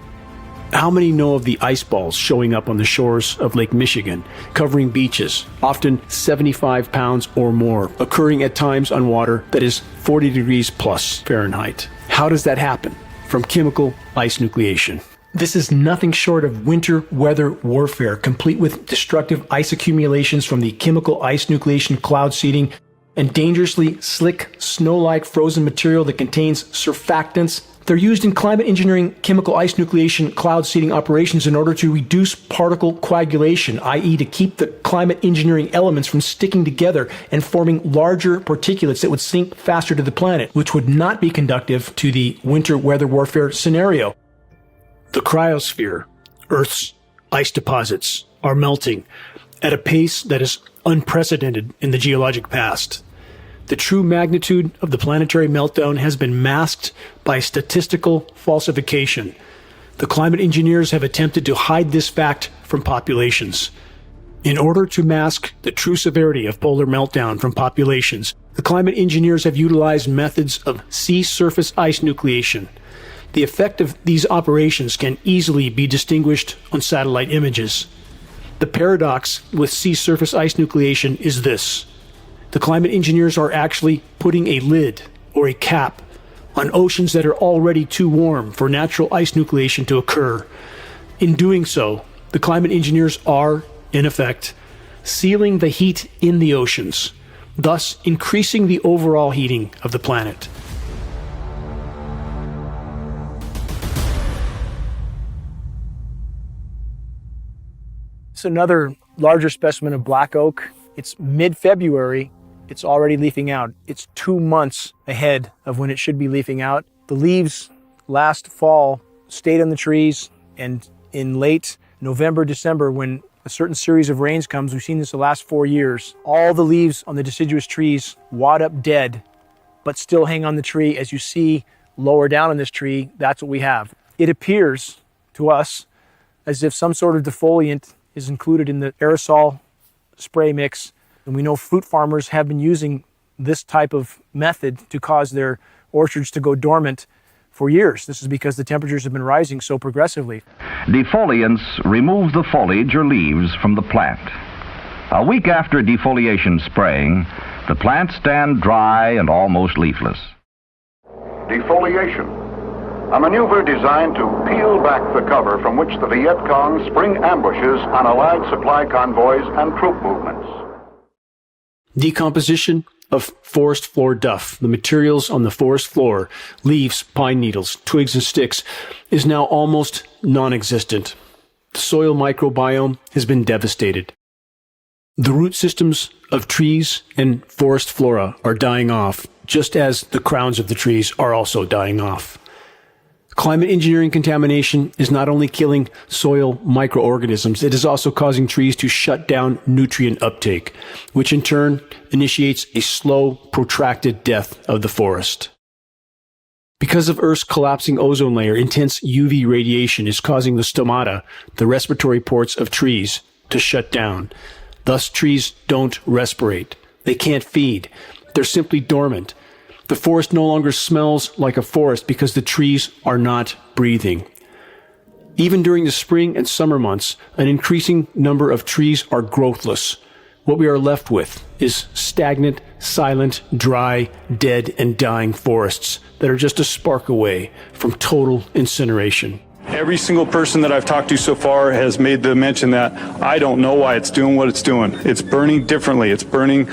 How many know of the ice balls showing up on the shores of Lake Michigan, covering beaches, often 75 pounds or more, occurring at times on water that is 40 degrees plus Fahrenheit? How does that happen? From chemical ice nucleation. This is nothing short of winter weather warfare, complete with destructive ice accumulations from the chemical ice nucleation cloud seeding and dangerously slick, snow-like frozen material that contains surfactants. They're used in climate engineering chemical ice nucleation cloud seeding operations in order to reduce particle coagulation, i.e. to keep the climate engineering elements from sticking together and forming larger particulates that would sink faster to the planet, which would not be conducive to the winter weather warfare scenario. The cryosphere, Earth's ice deposits, are melting at a pace that is unprecedented in the geologic past. The true magnitude of the planetary meltdown has been masked by statistical falsification. The climate engineers have attempted to hide this fact from populations. In order to mask the true severity of polar meltdown from populations, the climate engineers have utilized methods of sea surface ice nucleation. The effect of these operations can easily be distinguished on satellite images. The paradox with sea surface ice nucleation is this. The climate engineers are actually putting a lid or a cap on oceans that are already too warm for natural ice nucleation to occur. In doing so, the climate engineers are, in effect, sealing the heat in the oceans, thus increasing the overall heating of the planet. It's another larger specimen of black oak. It's mid-February. It's already leafing out. It's 2 months ahead of when it should be leafing out. The leaves last fall stayed on the trees, and in late November, December, when a certain series of rains comes, we've seen this the last 4 years, all the leaves on the deciduous trees wad up dead, but still hang on the tree. As you see lower down on this tree, that's what we have. It appears to us as if some sort of defoliant is included in the aerosol spray mix. And we know fruit farmers have been using this type of method to cause their orchards to go dormant for years. This is because the temperatures have been rising so progressively. Defoliants remove the foliage or leaves from the plant. A week after defoliation spraying, the plants stand dry and almost leafless. Defoliation, a maneuver designed to peel back the cover from which the Viet Cong spring ambushes on Allied supply convoys and troop movements. Decomposition of forest floor duff, the materials on the forest floor, leaves, pine needles, twigs, and sticks, is now almost non-existent. The soil microbiome has been devastated. The root systems of trees and forest flora are dying off, just as the crowns of the trees are also dying off. Climate engineering contamination is not only killing soil microorganisms, it is also causing trees to shut down nutrient uptake, which in turn initiates a slow, protracted death of the forest. Because of Earth's collapsing ozone layer, intense UV radiation is causing the stomata, the respiratory ports of trees, to shut down. Thus, trees don't respirate. They can't feed. They're simply dormant. The forest no longer smells like a forest because the trees are not breathing. Even during the spring and summer months, an increasing number of trees are growthless. What we are left with is stagnant, silent, dry, dead, and dying forests that are just a spark away from total incineration. Every single person that I've talked to so far has made the mention that I don't know why it's doing what it's doing. It's burning differently. It's burning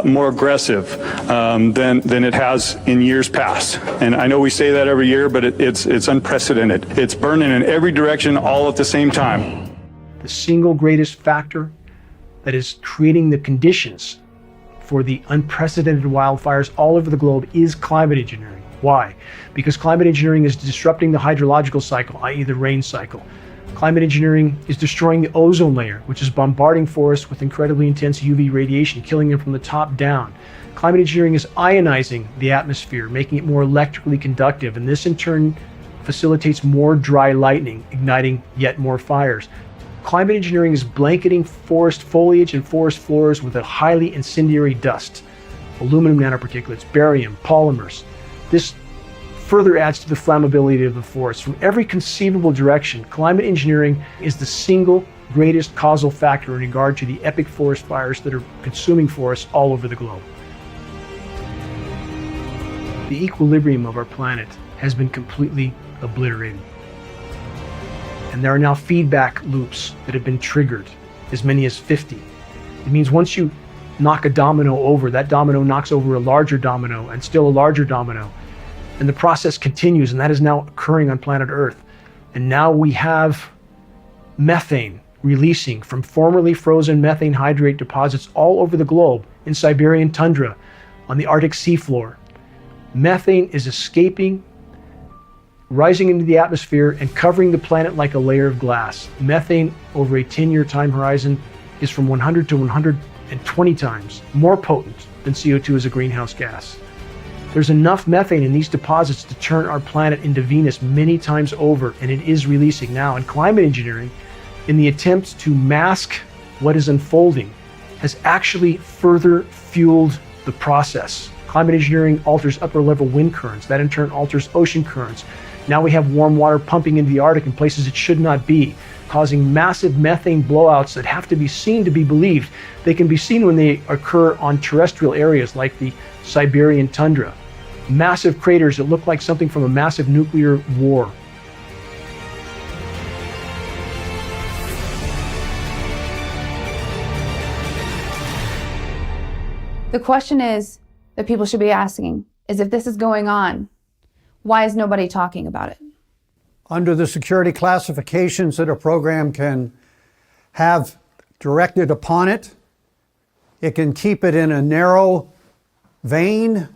more aggressive than it has in years past. And I know we say that every year, but it's unprecedented. It's burning in every direction all at the same time. The single greatest factor that is creating the conditions for the unprecedented wildfires all over the globe is climate engineering. Why? Because climate engineering is disrupting the hydrological cycle, i.e. the rain cycle. Climate engineering is destroying the ozone layer, which is bombarding forests with incredibly intense UV radiation, killing them from the top down. Climate engineering is ionizing the atmosphere, making it more electrically conductive, and this in turn facilitates more dry lightning, igniting yet more fires. Climate engineering is blanketing forest foliage and forest floors with a highly incendiary dust, aluminum nanoparticulates, barium, polymers. This further adds to the flammability of the forest. From every conceivable direction, climate engineering is the single greatest causal factor in regard to the epic forest fires that are consuming forests all over the globe. The equilibrium of our planet has been completely obliterated. And there are now feedback loops that have been triggered, as many as 50. It means once you knock a domino over, that domino knocks over a larger domino and still a larger domino. And the process continues, and that is now occurring on planet Earth. And now we have methane releasing from formerly frozen methane hydrate deposits all over the globe, in Siberian tundra, on the Arctic seafloor. Methane is escaping, rising into the atmosphere, and covering the planet like a layer of glass. Methane over a 10-year time horizon is from 100 to 120 times more potent than CO2 as a greenhouse gas. There's enough methane in these deposits to turn our planet into Venus many times over, and it is releasing now. And climate engineering, in the attempt to mask what is unfolding, has actually further fueled the process. Climate engineering alters upper level wind currents. That in turn alters ocean currents. Now we have warm water pumping into the Arctic in places it should not be, causing massive methane blowouts that have to be seen to be believed. They can be seen when they occur on terrestrial areas like the Siberian tundra. Massive craters that look like something from a massive nuclear war. The question is that people should be asking is, if this is going on, why is nobody talking about it? Under the security classifications that a program can have directed upon it, it can keep it in a narrow vein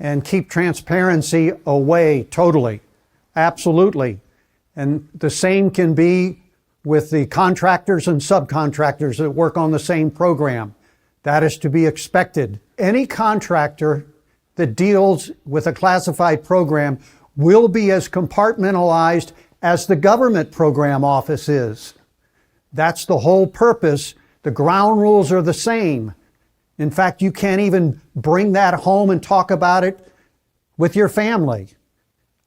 and keep transparency away totally. Absolutely. And the same can be with the contractors and subcontractors that work on the same program. That is to be expected. Any contractor that deals with a classified program will be as compartmentalized as the government program office is. That's the whole purpose. The ground rules are the same. In fact, you can't even bring that home and talk about it with your family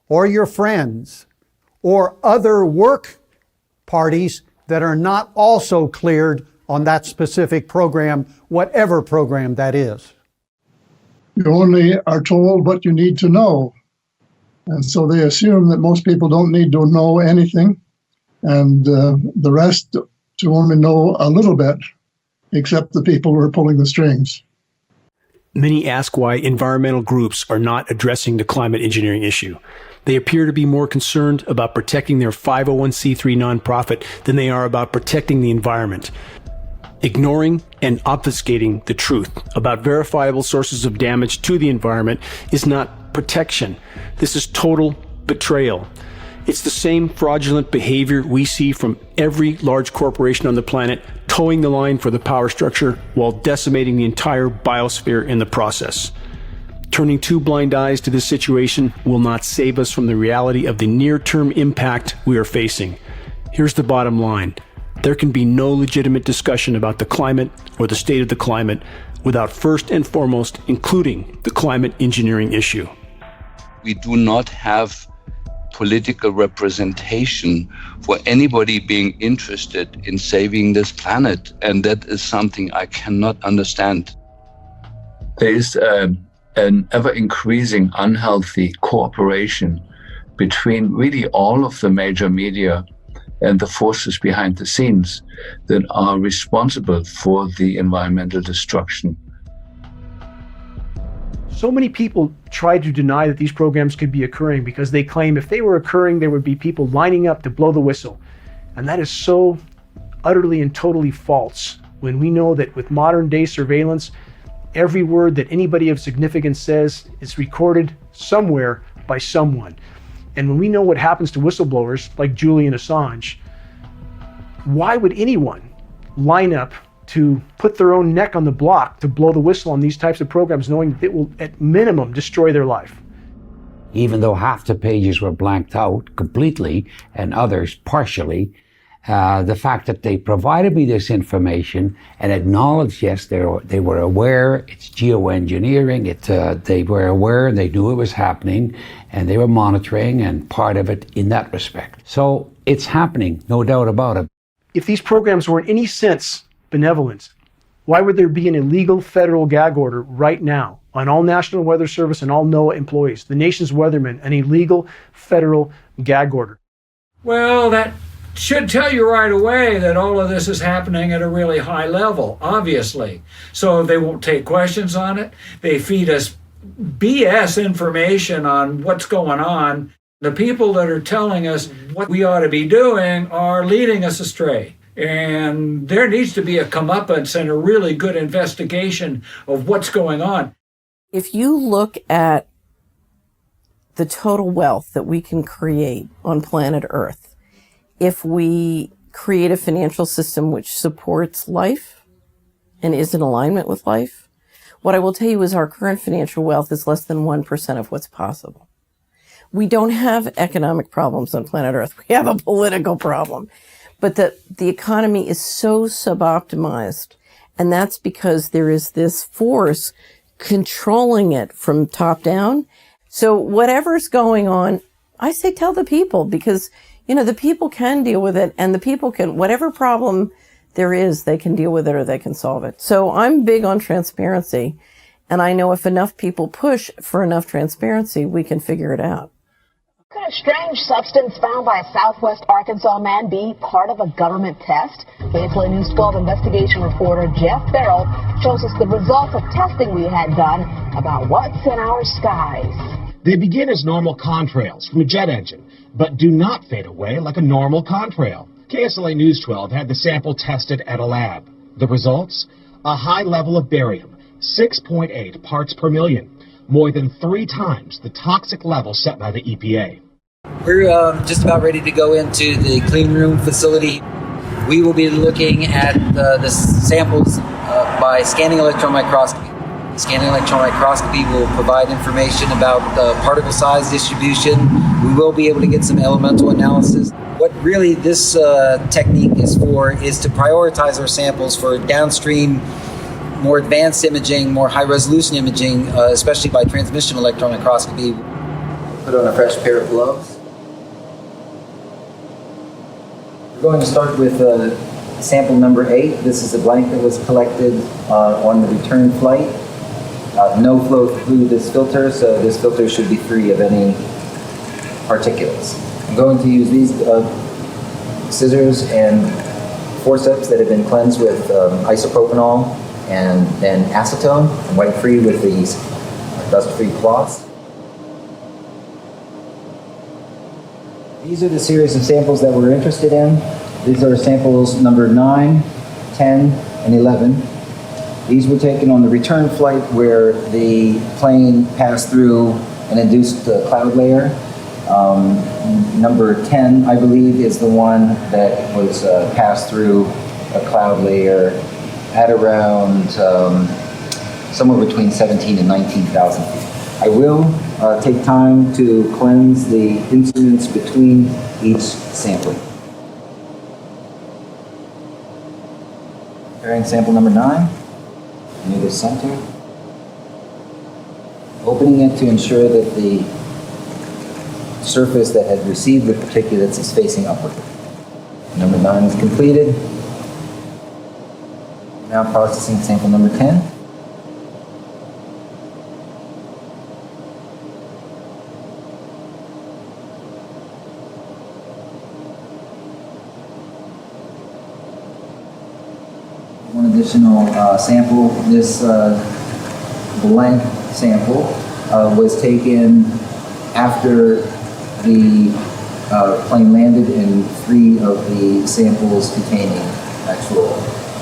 or your friends or other work parties that are not also cleared on that specific program, whatever program that is. You only are told what you need to know. And so they assume that most people don't need to know anything, and the rest to only know a little bit, except the people who are pulling the strings. Many ask why environmental groups are not addressing the climate engineering issue. They appear to be more concerned about protecting their 501c3 nonprofit than they are about protecting the environment. Ignoring and obfuscating the truth about verifiable sources of damage to the environment is not protection. This is total betrayal. It's the same fraudulent behavior we see from every large corporation on the planet, towing the line for the power structure while decimating the entire biosphere in the process. Turning two blind eyes to this situation will not save us from the reality of the near-term impact we are facing. Here's the bottom line. There can be no legitimate discussion about the climate or the state of the climate without first and foremost including the climate engineering issue. We do not have political representation for anybody being interested in saving this planet, and that is something I cannot understand. There is an ever-increasing unhealthy cooperation between really all of the major media and the forces behind the scenes that are responsible for the environmental destruction. So many people try to deny that these programs could be occurring because they claim if they were occurring, there would be people lining up to blow the whistle. And that is so utterly and totally false when we know that with modern day surveillance, every word that anybody of significance says is recorded somewhere by someone. And when we know what happens to whistleblowers like Julian Assange, why would anyone line up to put their own neck on the block to blow the whistle on these types of programs, knowing that it will at minimum destroy their life? Even though half the pages were blanked out completely and others partially, the fact that they provided me this information and acknowledged, yes, they were aware, it's geoengineering, they were aware, they knew it was happening, and they were monitoring and part of it in that respect. So it's happening, no doubt about it. If these programs were in any sense benevolent, why would there be an illegal federal gag order right now on all National Weather Service and all NOAA employees, the nation's weathermen, an illegal federal gag order? Well, that should tell you right away that all of this is happening at a really high level, obviously. So they won't take questions on it. They feed us BS information on what's going on. The people that are telling us what we ought to be doing are leading us astray. And there needs to be a comeuppance and a really good investigation of what's going on. If you look at the total wealth that we can create on planet Earth, if we create a financial system which supports life and is in alignment with life, what I will tell you is our current financial wealth is less than 1% of what's possible. We don't have economic problems on planet Earth. We have a political problem. But the economy is so suboptimized, and that's because there is this force controlling it from top down. So whatever's going on, I say tell the people, because the people can deal with it, and the people can, whatever problem there is, they can deal with it or they can solve it. So I'm big on transparency, and I know if enough people push for enough transparency, we can figure it out. Could a strange substance found by a Southwest Arkansas man be part of a government test? KSLA News 12 investigation reporter Jeff Farrell shows us the results of testing we had done about what's in our skies. They begin as normal contrails from a jet engine, but do not fade away like a normal contrail. KSLA News 12 had the sample tested at a lab. The results? A high level of barium, 6.8 parts per million, more than 3 times the toxic level set by the EPA. We're just about ready to go into the clean room facility. We will be looking at the samples by scanning electron microscopy. Scanning electron microscopy will provide information about the particle size distribution. We will be able to get some elemental analysis. What really this technique is for is to prioritize our samples for downstream more advanced imaging, more high-resolution imaging, especially by transmission electron microscopy. Put on a fresh pair of gloves. We're going to start with sample number 8. This is a blank that was collected on the return flight. No flow through this filter, so this filter should be free of any particulates. I'm going to use these scissors and forceps that have been cleansed with isopropanol and then acetone and wipe free with these dust-free cloths. These are the series of samples that we're interested in. These are samples number 9, 10, and 11. These were taken on the return flight where the plane passed through an induced cloud layer. Number 10, I believe, is the one that was passed through a cloud layer at around somewhere between 17 and 19,000 feet. I will take time to cleanse the instruments between each sampling. Preparing sample number 9, near the center. Opening it to ensure that the surface that had received the particulates is facing upward. Number 9 is completed. Now processing sample number 10. One additional sample. This blank sample was taken after the plane landed, and 3 of the samples containing actual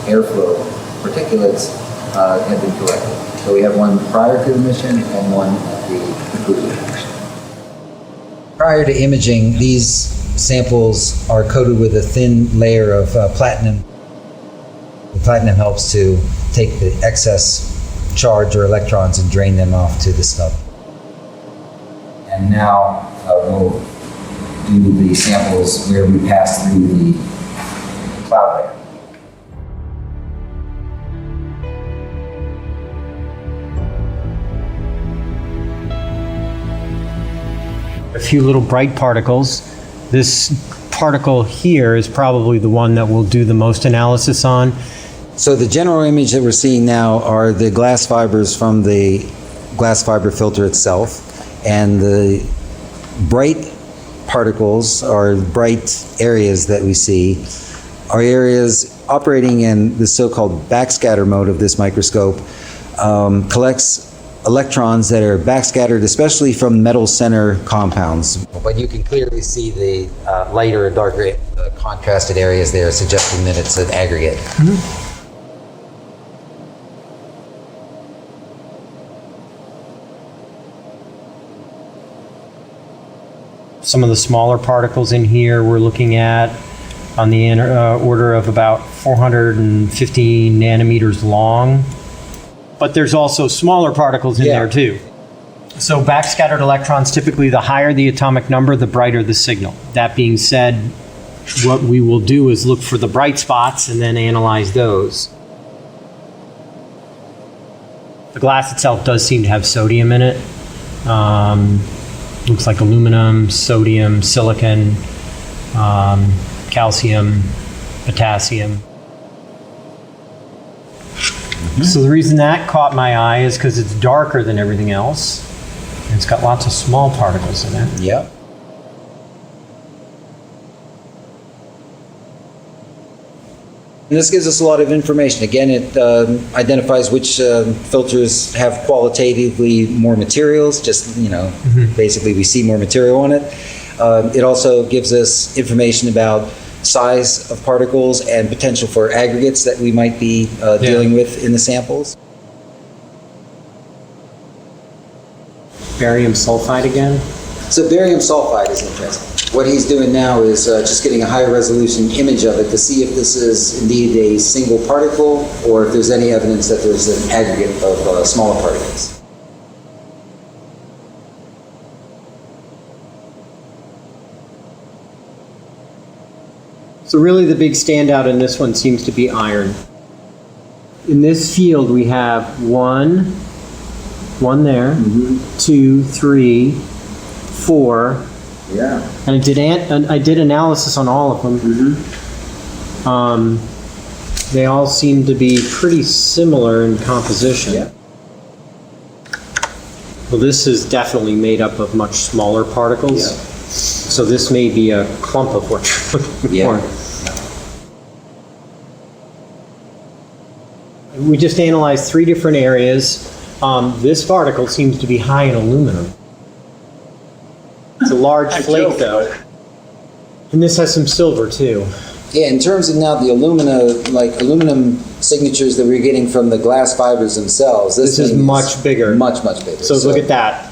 airflow particulates had been collected. So we have one prior to the mission and one at the conclusion of the mission. Prior to imaging, these samples are coated with a thin layer of platinum. The platinum helps to take the excess charge or electrons and drain them off to the snub. And now we'll do the samples where we pass through the cloud layer. A few little bright particles. This particle here is probably the one that we'll do the most analysis on. So the general image that we're seeing now are the glass fibers from the glass fiber filter itself, and the bright particles or bright areas that we see are areas operating in the so-called backscatter mode of this microscope, collects electrons that are backscattered, especially from metal center compounds. But you can clearly see the lighter and darker contrasted areas there, suggesting that it's an aggregate. Mm-hmm. Some of the smaller particles in here we're looking at on the order of about 450 nanometers long. But there's also smaller particles in there too. So backscattered electrons, typically the higher the atomic number, the brighter the signal. That being said, what we will do is look for the bright spots and then analyze those. The glass itself does seem to have sodium in it. Looks like aluminum, sodium, silicon, calcium, potassium. Mm-hmm. So the reason that caught my eye is because it's darker than everything else. And it's got lots of small particles in it. Yep. And this gives us a lot of information. Again, it identifies which filters have qualitatively more materials, just, basically we see more material on it. It also gives us information about size of particles and potential for aggregates that we might be dealing with in the samples. Barium sulfide again? So barium sulfide is interesting. What he's doing now is just getting a higher resolution image of it to see if this is indeed a single particle or if there's any evidence that there's an aggregate of smaller particles. So really the big standout in this one seems to be iron. in this field we have one there, 2, 3, 4. Yeah. And I did analysis on all of them. They all seem to be pretty similar in composition. Yeah. Well, this is definitely made up of much smaller particles. Yeah. So this may be a clump of what you're looking for. We just analyzed 3 different areas. This particle seems to be high in aluminum. It's a large flake, though. And this has some silver, too. Yeah, in terms of now the aluminum signatures that we're getting from the glass fibers themselves, this is much bigger. Much bigger. So look at that.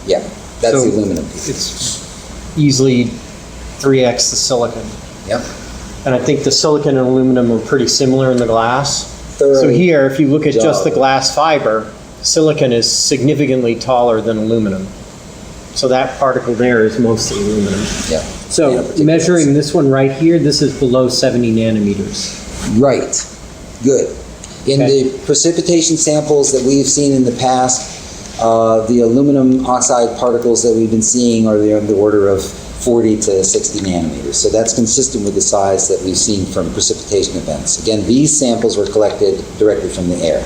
Yeah, that's the aluminum piece. It's easily 3x the silicon. Yep. And I think the silicon and aluminum are pretty similar in the glass. Thoroughly so here, if you look at just the dull. glass fiber, silicon is significantly taller than aluminum. So that particle there is mostly aluminum. Yeah. So measuring this one right here, this is below 70 nanometers. Right. Good. In the precipitation samples that we've seen in the past, the aluminum oxide particles that we've been seeing are on the order of 40 to 60 nanometers. So that's consistent with the size that we've seen from precipitation events. Again, these samples were collected directly from the air.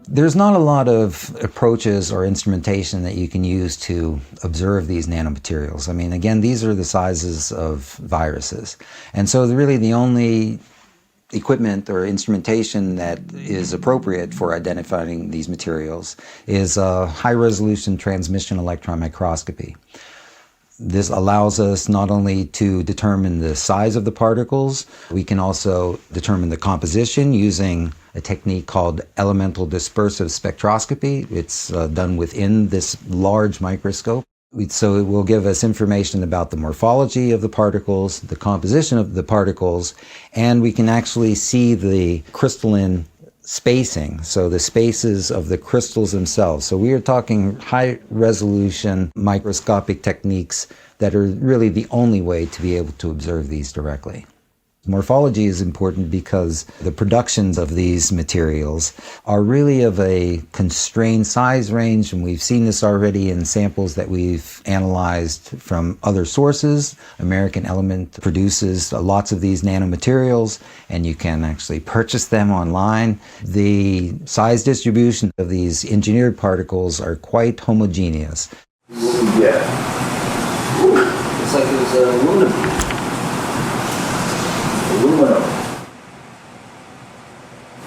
There's not a lot of approaches or instrumentation that you can use to observe these nanomaterials. I mean, again, these are the sizes of viruses. And so really the only equipment or instrumentation that is appropriate for identifying these materials is high-resolution transmission electron microscopy. This allows us not only to determine the size of the particles, we can also determine the composition using a technique called elemental dispersive spectroscopy. It's done within this large microscope. So it will give us information about the morphology of the particles, the composition of the particles, and we can actually see the crystalline spacing, so the spaces of the crystals themselves. So we are talking high resolution microscopic techniques that are really the only way to be able to observe these directly. Morphology is important because the productions of these materials are really of a constrained size range, and we've seen this already in samples that we've analyzed from other sources. American Element produces lots of these nanomaterials, and you can actually purchase them online. The size distribution of these engineered particles are quite homogeneous. Yeah. Ooh, it's like it was aluminum. Aluminum.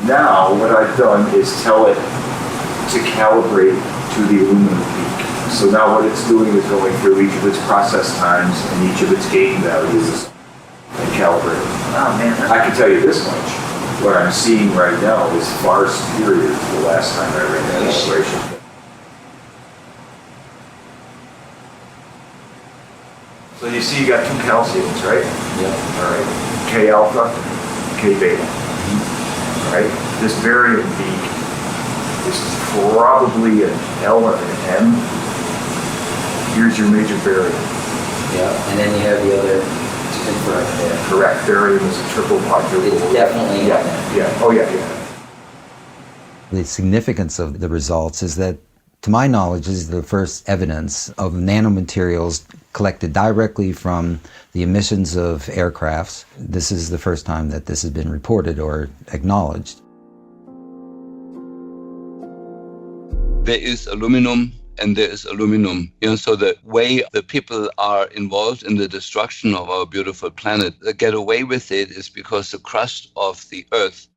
Now what I've done is tell it to calibrate to the aluminum peak. So now what it's doing is going through each of its process times and each of its gain values and calibrating. Oh man. I can tell you this much. What I'm seeing right now is far superior to the last time I ran that calibration. So you see you got 2 calciums, right? Yeah. All right. K alpha, K beta. All right. This barium peak is probably an L or an M. Here's your major barium. Yeah, and then you have the other to confirm there. Correct. Barium is a triple quadruple. It's definitely yeah. Yeah. Oh yeah. The significance of the results is that, to my knowledge, this is the first evidence of nanomaterials collected directly from the emissions of aircrafts. This is the first time that this has been reported or acknowledged. There is aluminum and there is aluminum. So the way the people are involved in the destruction of our beautiful planet, they get away with it is because the crust of the Earth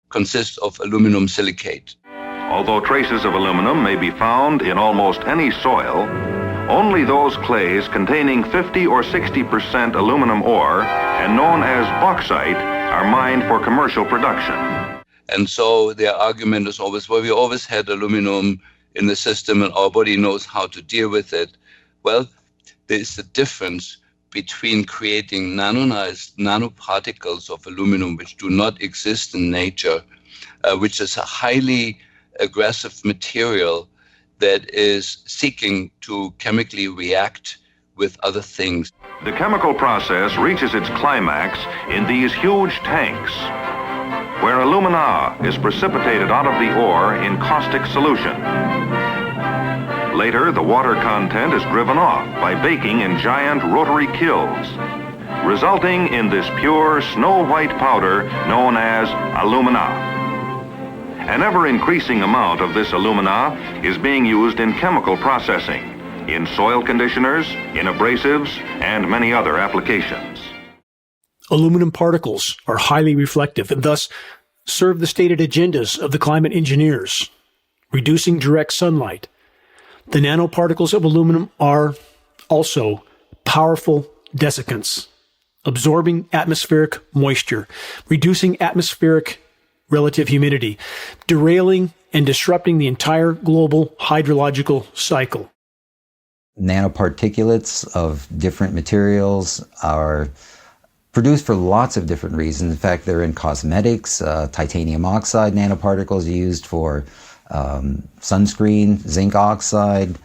consists of aluminum silicate. Although traces of aluminum may be found in almost any soil, only those clays containing 50 or 60% aluminum ore and known as bauxite are mined for commercial production. And so their argument is always, well, we always had aluminum in the system and our body knows how to deal with it. Well, there is a difference between creating nanoparticles of aluminum which do not exist in nature which is a highly aggressive material that is seeking to chemically react with other things. The chemical process reaches its climax in these huge tanks, where alumina is precipitated out of the ore in caustic solution. Later, the water content is driven off by baking in giant rotary kilns, resulting in this pure snow-white powder known as alumina. An ever-increasing amount of this alumina is being used in chemical processing, in soil conditioners, in abrasives, and many other applications. Aluminum particles are highly reflective and thus serve the stated agendas of the climate engineers, reducing direct sunlight. The nanoparticles of aluminum are also powerful desiccants, absorbing atmospheric moisture, reducing atmospheric relative humidity, derailing and disrupting the entire global hydrological cycle. Nanoparticulates of different materials are produced for lots of different reasons. In fact, they're in cosmetics. Titanium oxide nanoparticles used for sunscreen, zinc oxide.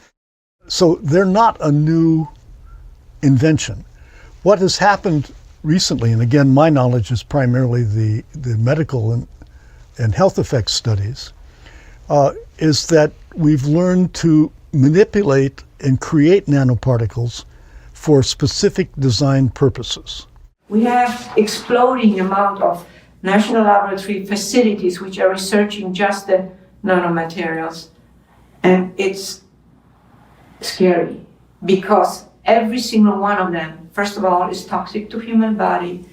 So they're not a new invention. What has happened recently, and again, my knowledge is primarily the medical and health effects studies, is that we've learned to manipulate and create nanoparticles for specific design purposes. We have exploding amount of national laboratory facilities which are researching just the nanomaterials. And it's scary because every single one of them, first of all, is toxic to human body.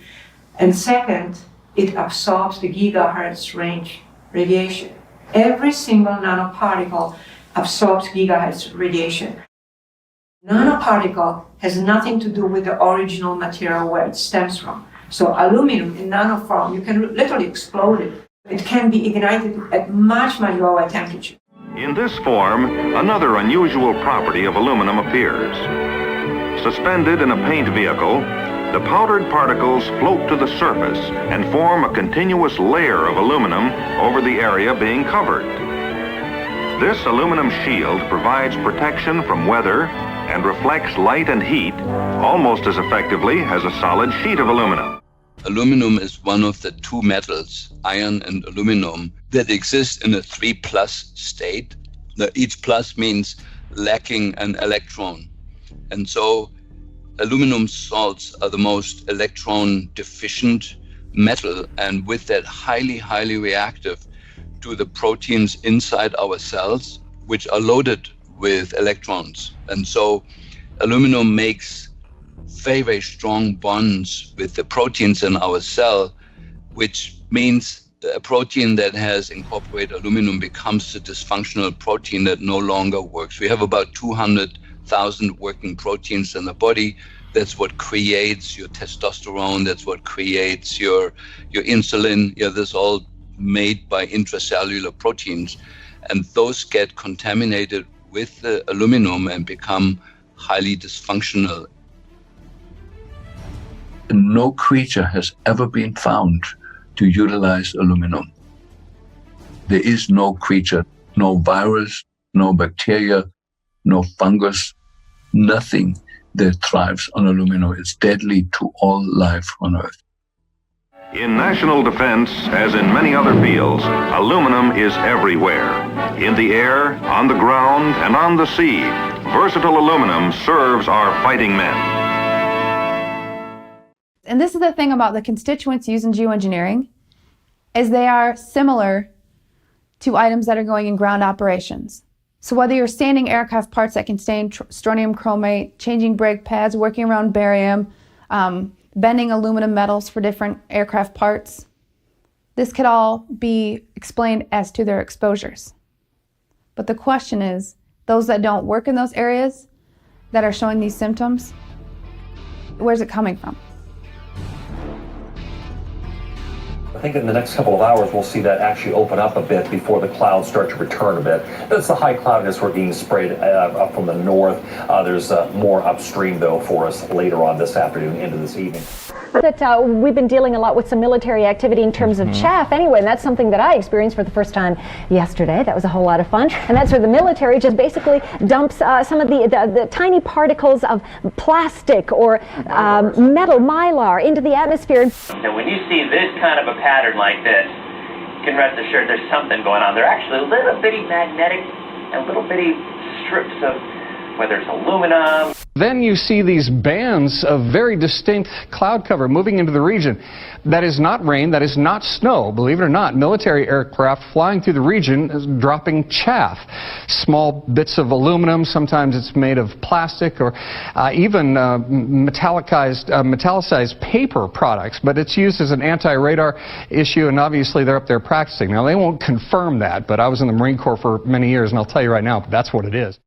And second, it absorbs the gigahertz range radiation. Every single nanoparticle absorbs gigahertz radiation. Nanoparticle has nothing to do with the original material where it stems from. So aluminum in nanoform, you can literally explode it. It can be ignited at much, much lower temperature. In this form, another unusual property of aluminum appears. Suspended in a paint vehicle, the powdered particles float to the surface and form a continuous layer of aluminum over the area being covered. This aluminum shield provides protection from weather and reflects light and heat almost as effectively as a solid sheet of aluminum. Aluminum is one of the two metals, iron and aluminum, that exist in a 3+ state. Each plus means lacking an electron. And so aluminum salts are the most electron deficient metal, and with that highly, highly reactive to the proteins inside our cells, which are loaded with electrons. And so aluminum makes very, very strong bonds with the proteins in our cell, which means a protein that has incorporated aluminum becomes a dysfunctional protein that no longer works. We have about 200,000 working proteins in the body. That's what creates your testosterone. That's what creates your insulin. Yeah, this all made by intracellular proteins. And those get contaminated with the aluminum and become highly dysfunctional. No creature has ever been found to utilize aluminum. There is no creature, no virus, no bacteria, no fungus, nothing that thrives on aluminum. It's deadly to all life on Earth. In national defense, as in many other fields, aluminum is everywhere. In the air, on the ground, and on the sea, versatile aluminum serves our fighting men. And this is the thing about the constituents used in geoengineering, is they are similar to items that are going in ground operations. So whether you're sanding aircraft parts that contain strontium chromate, changing brake pads, working around barium, bending aluminum metals for different aircraft parts, this could all be explained as to their exposures. But the question is, those that don't work in those areas that are showing these symptoms, where's it coming from? think in the next couple of hours we'll see that actually open up a bit before the clouds start to return a bit. That's the high cloudiness we're being sprayed up from the north. There's more upstream, though, for us later on this afternoon into this evening. That we've been dealing a lot with some military activity in terms of chaff anyway, and that's something that I experienced for the first time yesterday. That was a whole lot of fun, and that's where the military just basically dumps some of the tiny particles of plastic or metal mylar into the atmosphere. And when you see this kind of a pattern like this, you can rest assured there's something going on. They're actually little bitty magnetic and little bitty strips of, whether it's aluminum. Then you see these bands of very distinct cloud cover moving into the region. That is not rain, that is not snow. Believe it or not, military aircraft flying through the region is dropping chaff. Small bits of aluminum, sometimes it's made of plastic or even metallicized paper products, but it's used as an anti-radar issue, and obviously they're up there practicing. Now, they won't confirm that, but I was in the Marine Corps for many years, and I'll tell you right now, that's what it is.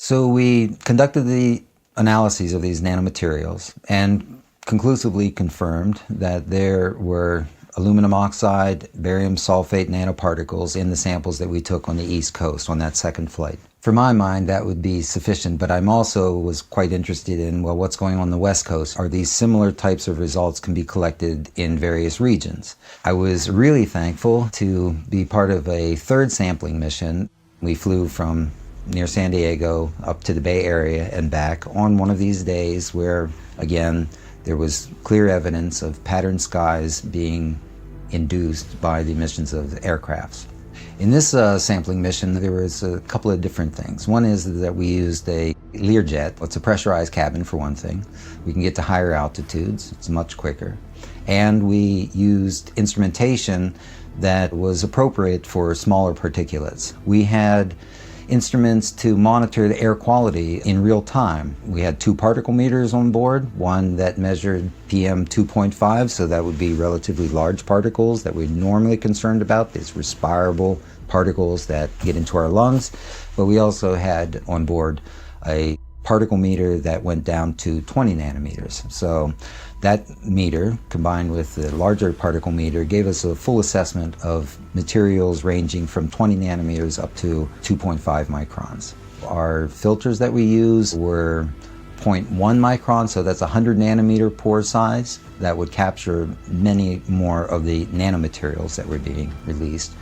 So we conducted the analyses of these nanomaterials and conclusively confirmed that there were aluminum oxide, barium sulfate nanoparticles in the samples that we took on the East Coast on that second flight. For my mind, that would be sufficient, but I'm also was quite interested in, well, what's going on the West Coast? Are these similar types of results can be collected in various regions? I was really thankful to be part of a third sampling mission. We flew from near San Diego up to the Bay Area and back on one of these days where, again, there was clear evidence of patterned skies being induced by the emissions of aircrafts. In this sampling mission, there was a couple of different things. One is that we used a Learjet. It's a pressurized cabin, for one thing. We can get to higher altitudes. It's much quicker. And we used instrumentation that was appropriate for smaller particulates. We had instruments to monitor the air quality in real time. We had 2 particle meters on board, one that measured PM 2.5, so that would be relatively large particles that we're normally concerned about, these respirable particles that get into our lungs. But we also had on board a particle meter that went down to 20 nanometers. So that meter, combined with the larger particle meter, gave us a full assessment of materials ranging from 20 nanometers up to 2.5 microns. Our filters that we use were 0.1 micron, so that's 100 nanometer pore size. That would capture many more of the nanomaterials that were being released.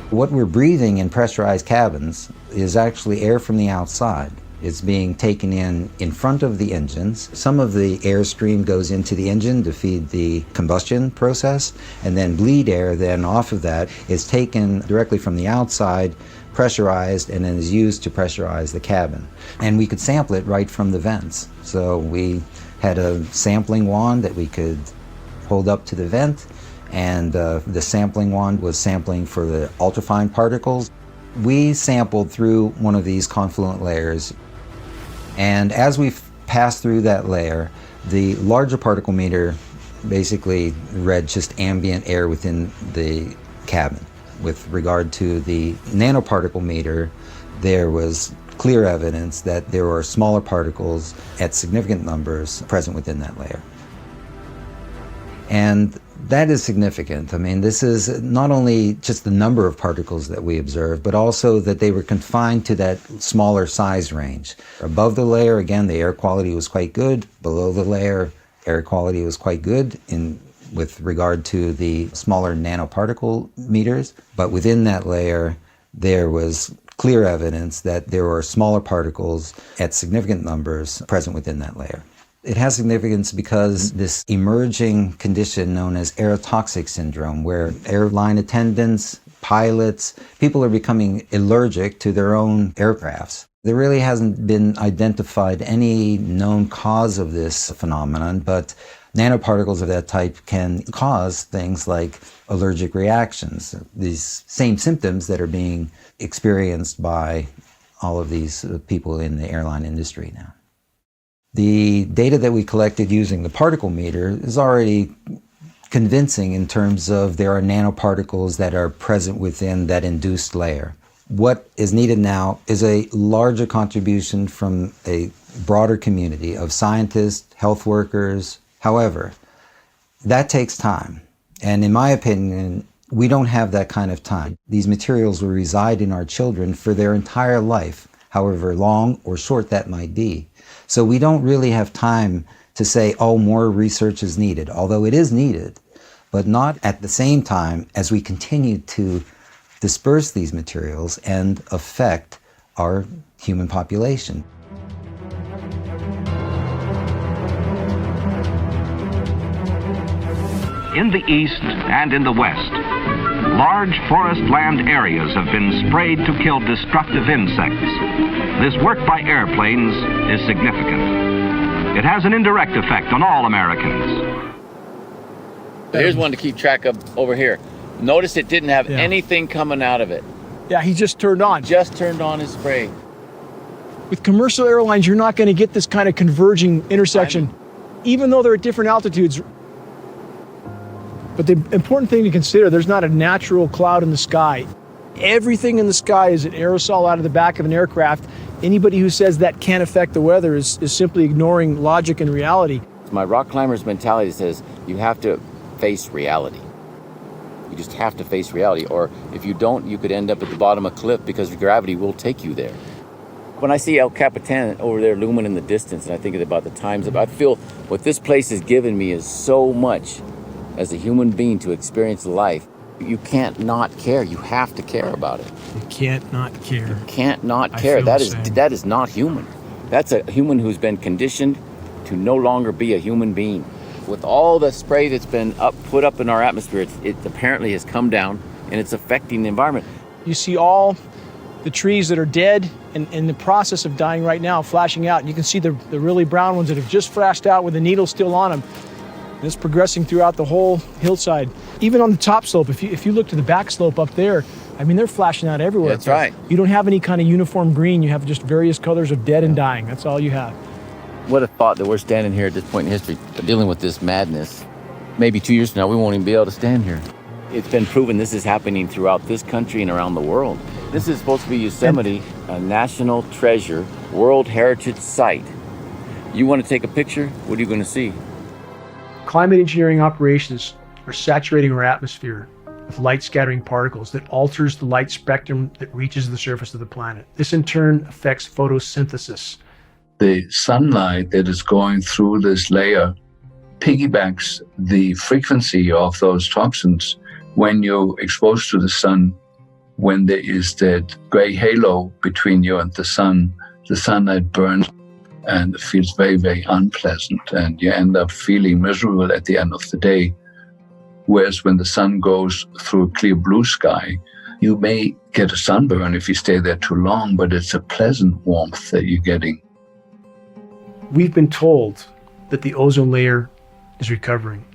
What we're breathing in pressurized cabins is actually air from the outside. It's being taken in front of the engines. Some of the airstream goes into the engine to feed the combustion process, and then bleed air then off of that is taken directly from the outside, pressurized, and then is used to pressurize the cabin. And we could sample it right from the vents. So we had a sampling wand that we could hold up to the vent, and the sampling wand was sampling for the ultrafine particles. We sampled through one of these confluent layers, and as we passed through that layer, the larger particle meter basically read just ambient air within the cabin. With regard to the nanoparticle meter, there was clear evidence that there were smaller particles at significant numbers present within that layer. And that is significant. I mean, this is not only just the number of particles that we observed, but also that they were confined to that smaller size range. Above the layer, again, the air quality was quite good. Below the layer, air quality was quite good with regard to the smaller nanoparticle meters. But within that layer, there was clear evidence that there were smaller particles at significant numbers present within that layer. It has significance because this emerging condition known as aerotoxic syndrome, where airline attendants, pilots, people are becoming allergic to their own aircrafts. There really hasn't been identified any known cause of this phenomenon, but nanoparticles of that type can cause things like allergic reactions, these same symptoms that are being experienced by all of these people in the airline industry now. The data that we collected using the particle meter is already convincing in terms of there are nanoparticles that are present within that induced layer. What is needed now is a larger contribution from a broader community of scientists, health workers. However, that takes time. And in my opinion, we don't have that kind of time. These materials will reside in our children for their entire life, however long or short that might be. So we don't really have time to say, oh, more research is needed, although it is needed, but not at the same time as we continue to disperse these materials and affect our human population. In the east and in the west, large forest land areas have been sprayed to kill destructive insects. This work by airplanes is significant. It has an indirect effect on all Americans. Here's one to keep track of over here. Notice it didn't have anything coming out of it. Yeah, he just turned on. Just turned on his spray. With commercial airlines, you're not going to get this kind of converging intersection, even though they're at different altitudes. But the important thing to consider, there's not a natural cloud in the sky. Everything in the sky is an aerosol out of the back of an aircraft. Anybody who says that can't affect the weather is simply ignoring logic and reality. My rock climber's mentality says you have to face reality. You just have to face reality, or if you don't, you could end up at the bottom of a cliff because gravity will take you there. When I see El Capitan over there looming in the distance, and I think about the times, I feel what this place has given me is so much as a human being to experience life. You can't not care. You have to care about it. You can't not care. You can't not care. That is not human. That's a human who's been conditioned to no longer be a human being. With all the spray that's been put up in our atmosphere, it apparently has come down and it's affecting the environment. You see all the trees that are dead and in the process of dying right now, flashing out. And you can see the really brown ones that have just flashed out with the needle still on them. And it's progressing throughout the whole hillside. Even on the top slope, if you look to the back slope up there, I mean, they're flashing out everywhere. That's right. You don't have any kind of uniform green. You have just various colors of dead and dying. That's all you have. What a thought that we're standing here at this point in history dealing with this madness. Maybe 2 years from now, we won't even be able to stand here. It's been proven this is happening throughout this country and around the world. This is supposed to be Yosemite, a national treasure, World Heritage Site. You want to take a picture? What are you going to see? Climate engineering operations are saturating our atmosphere with light-scattering particles that alters the light spectrum that reaches the surface of the planet. This in turn affects photosynthesis. The sunlight that is going through this layer piggybacks the frequency of those toxins when you're exposed to the sun. When there is that gray halo between you and the sunlight burns and it feels very, very unpleasant, and you end up feeling miserable at the end of the day. Whereas when the sun goes through a clear blue sky, you may get a sunburn if you stay there too long, but it's a pleasant warmth that you're getting. We've been told that the ozone layer is recovering,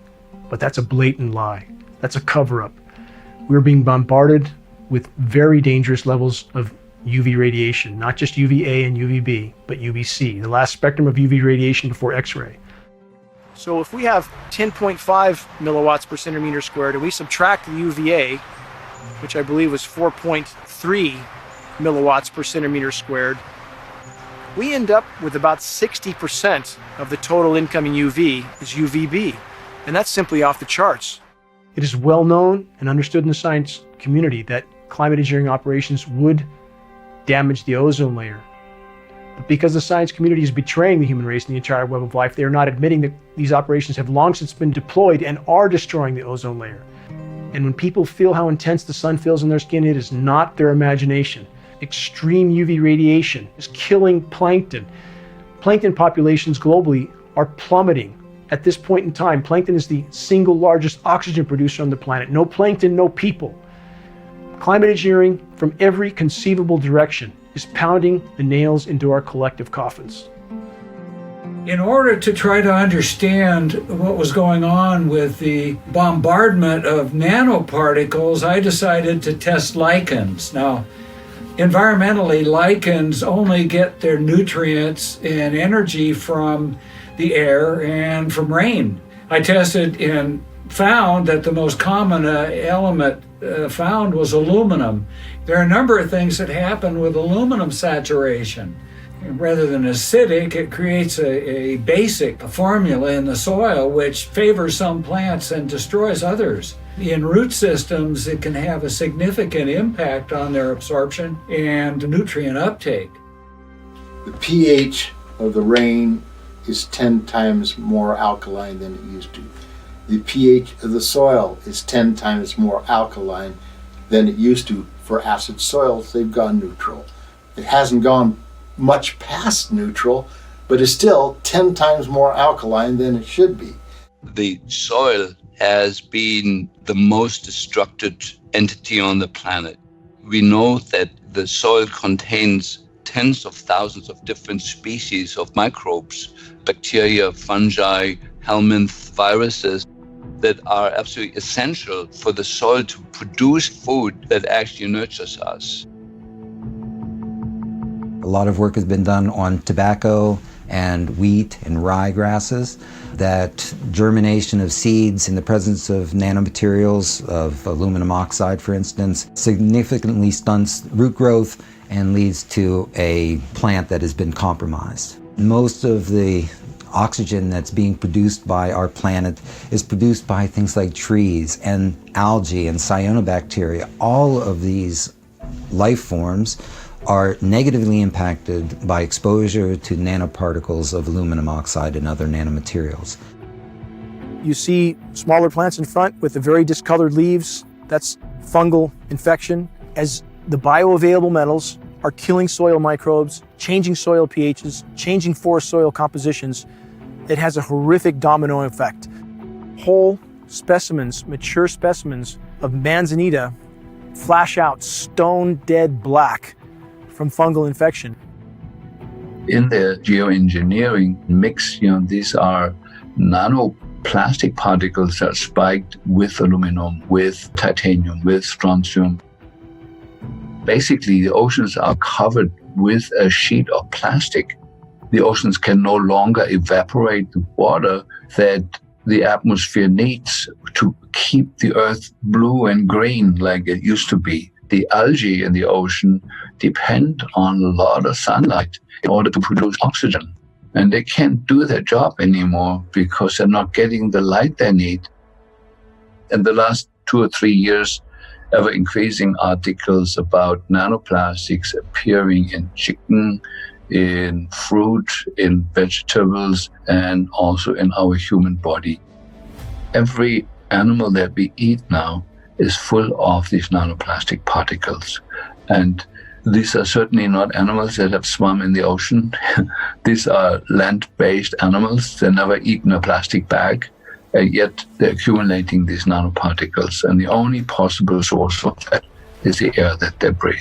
but that's a blatant lie. That's a cover-up. We're being bombarded with very dangerous levels of UV radiation, not just UVA and UVB, but UVC, the last spectrum of UV radiation before X-ray. So if we have 10.5 milliwatts per centimeter squared and we subtract the UVA, which I believe was 4.3 milliwatts per centimeter squared, we end up with about 60% of the total incoming UV is UVB, and that's simply off the charts. It is well known and understood in the science community that climate engineering operations would damage the ozone layer. But because the science community is betraying the human race and the entire web of life, they are not admitting that these operations have long since been deployed and are destroying the ozone layer. And when people feel how intense the sun feels in their skin, it is not their imagination. Extreme UV radiation is killing plankton. Plankton populations globally are plummeting. At this point in time, plankton is the single largest oxygen producer on the planet. No plankton, no people. Climate engineering from every conceivable direction is pounding the nails into our collective coffins. In order to try to understand what was going on with the bombardment of nanoparticles, I decided to test lichens. Now, environmentally, lichens only get their nutrients and energy from the air and from rain. I tested and found that the most common element found was aluminum. There are a number of things that happen with aluminum saturation. Rather than acidic, it creates a basic formula in the soil which favors some plants and destroys others. In root systems, it can have a significant impact on their absorption and nutrient uptake. The pH of the rain is 10 times more alkaline than it used to. The pH of the soil is 10 times more alkaline than it used to. For acid soils, they've gone neutral. It hasn't gone much past neutral, but is still 10 times more alkaline than it should be. The soil has been the most destructed entity on the planet. We know that the soil contains tens of thousands of different species of microbes, bacteria, fungi, helminths, viruses, that are absolutely essential for the soil to produce food that actually nurtures us. A lot of work has been done on tobacco and wheat and rye grasses, that germination of seeds in the presence of nanomaterials, of aluminum oxide for instance, significantly stunts root growth and leads to a plant that has been compromised. Most of the oxygen that's being produced by our planet is produced by things like trees and algae and cyanobacteria. All of these life forms are negatively impacted by exposure to nanoparticles of aluminum oxide and other nanomaterials. You see smaller plants in front with the very discolored leaves. That's fungal infection. As the bioavailable metals are killing soil microbes, changing soil pHs, changing forest soil compositions, it has a horrific domino effect. Whole specimens, mature specimens of manzanita flash out stone dead black from fungal infection. In the geoengineering mix, these are nanoplastic particles that are spiked with aluminum, with titanium, with strontium. Basically, the oceans are covered with a sheet of plastic. The oceans can no longer evaporate the water that the atmosphere needs to keep the earth blue and green like it used to be. The algae in the ocean depend on a lot of sunlight in order to produce oxygen. And they can't do their job anymore because they're not getting the light they need. In the last 2 or 3 years, ever increasing articles about nanoplastics appearing in chicken, in fruit, in vegetables, and also in our human body. Every animal that we eat now is full of these nanoplastic particles. And these are certainly not animals that have swum in the ocean. These are land-based animals. They've never eaten a plastic bag, and yet they're accumulating these nanoparticles. And the only possible source of that is the air that they breathe.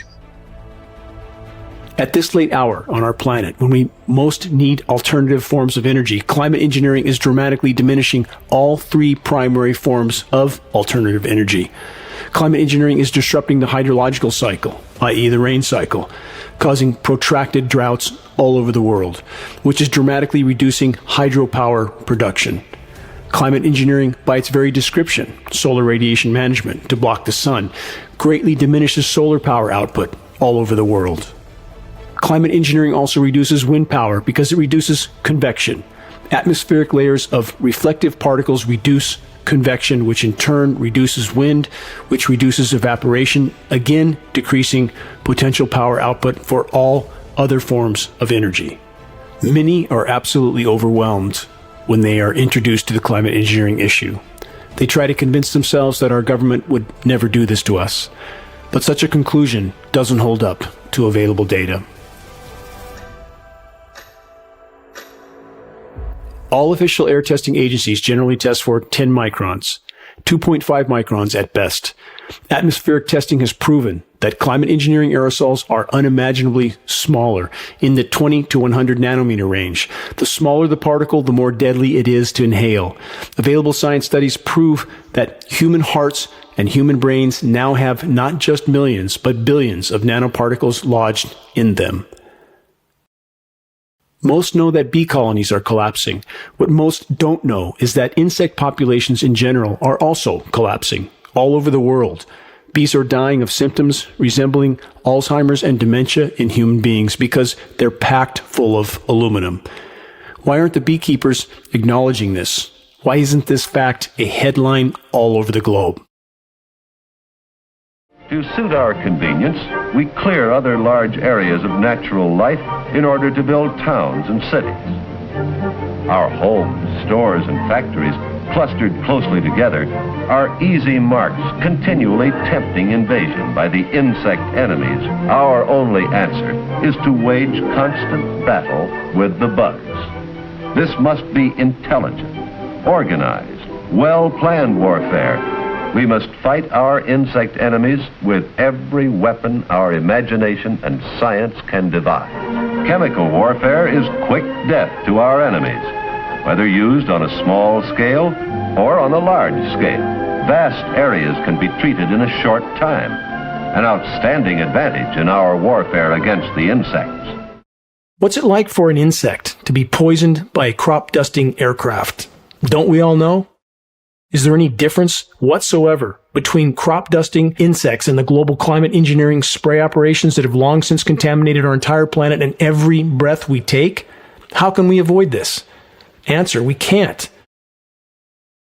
At this late hour on our planet, when we most need alternative forms of energy, climate engineering is dramatically diminishing all 3 primary forms of alternative energy. Climate engineering is disrupting the hydrological cycle, i.e. the rain cycle, causing protracted droughts all over the world, which is dramatically reducing hydropower production. Climate engineering, by its very description, solar radiation management to block the sun, greatly diminishes solar power output all over the world. Climate engineering also reduces wind power because it reduces convection. Atmospheric layers of reflective particles reduce convection, which in turn reduces wind, which reduces evaporation, again decreasing potential power output for all other forms of energy. Many are absolutely overwhelmed when they are introduced to the climate engineering issue. They try to convince themselves that our government would never do this to us, but such a conclusion doesn't hold up to available data. All official air testing agencies generally test for 10 microns, 2.5 microns at best. Atmospheric testing has proven that climate engineering aerosols are unimaginably smaller, in the 20 to 100 nanometer range. The smaller the particle, the more deadly it is to inhale. Available science studies prove that human hearts and human brains now have not just millions, but billions of nanoparticles lodged in them. Most know that bee colonies are collapsing. What most don't know is that insect populations in general are also collapsing all over the world. Bees are dying of symptoms resembling Alzheimer's and dementia in human beings because they're packed full of aluminum. Why aren't the beekeepers acknowledging this? Why isn't this fact a headline all over the globe? To suit our convenience, we clear other large areas of natural life in order to build towns and cities. Our homes, stores, and factories, clustered closely together, are easy marks continually tempting invasion by the insect enemies. Our only answer is to wage constant battle with the bugs. This must be intelligent, organized, well-planned warfare. We must fight our insect enemies with every weapon our imagination and science can devise. Chemical warfare is quick death to our enemies, whether used on a small scale or on a large scale. Vast areas can be treated in a short time, an outstanding advantage in our warfare against the insects. What's it like for an insect to be poisoned by a crop-dusting aircraft? Don't we all know? Is there any difference whatsoever between crop-dusting insects and the global climate engineering spray operations that have long since contaminated our entire planet and every breath we take? How can we avoid this? Answer, we can't.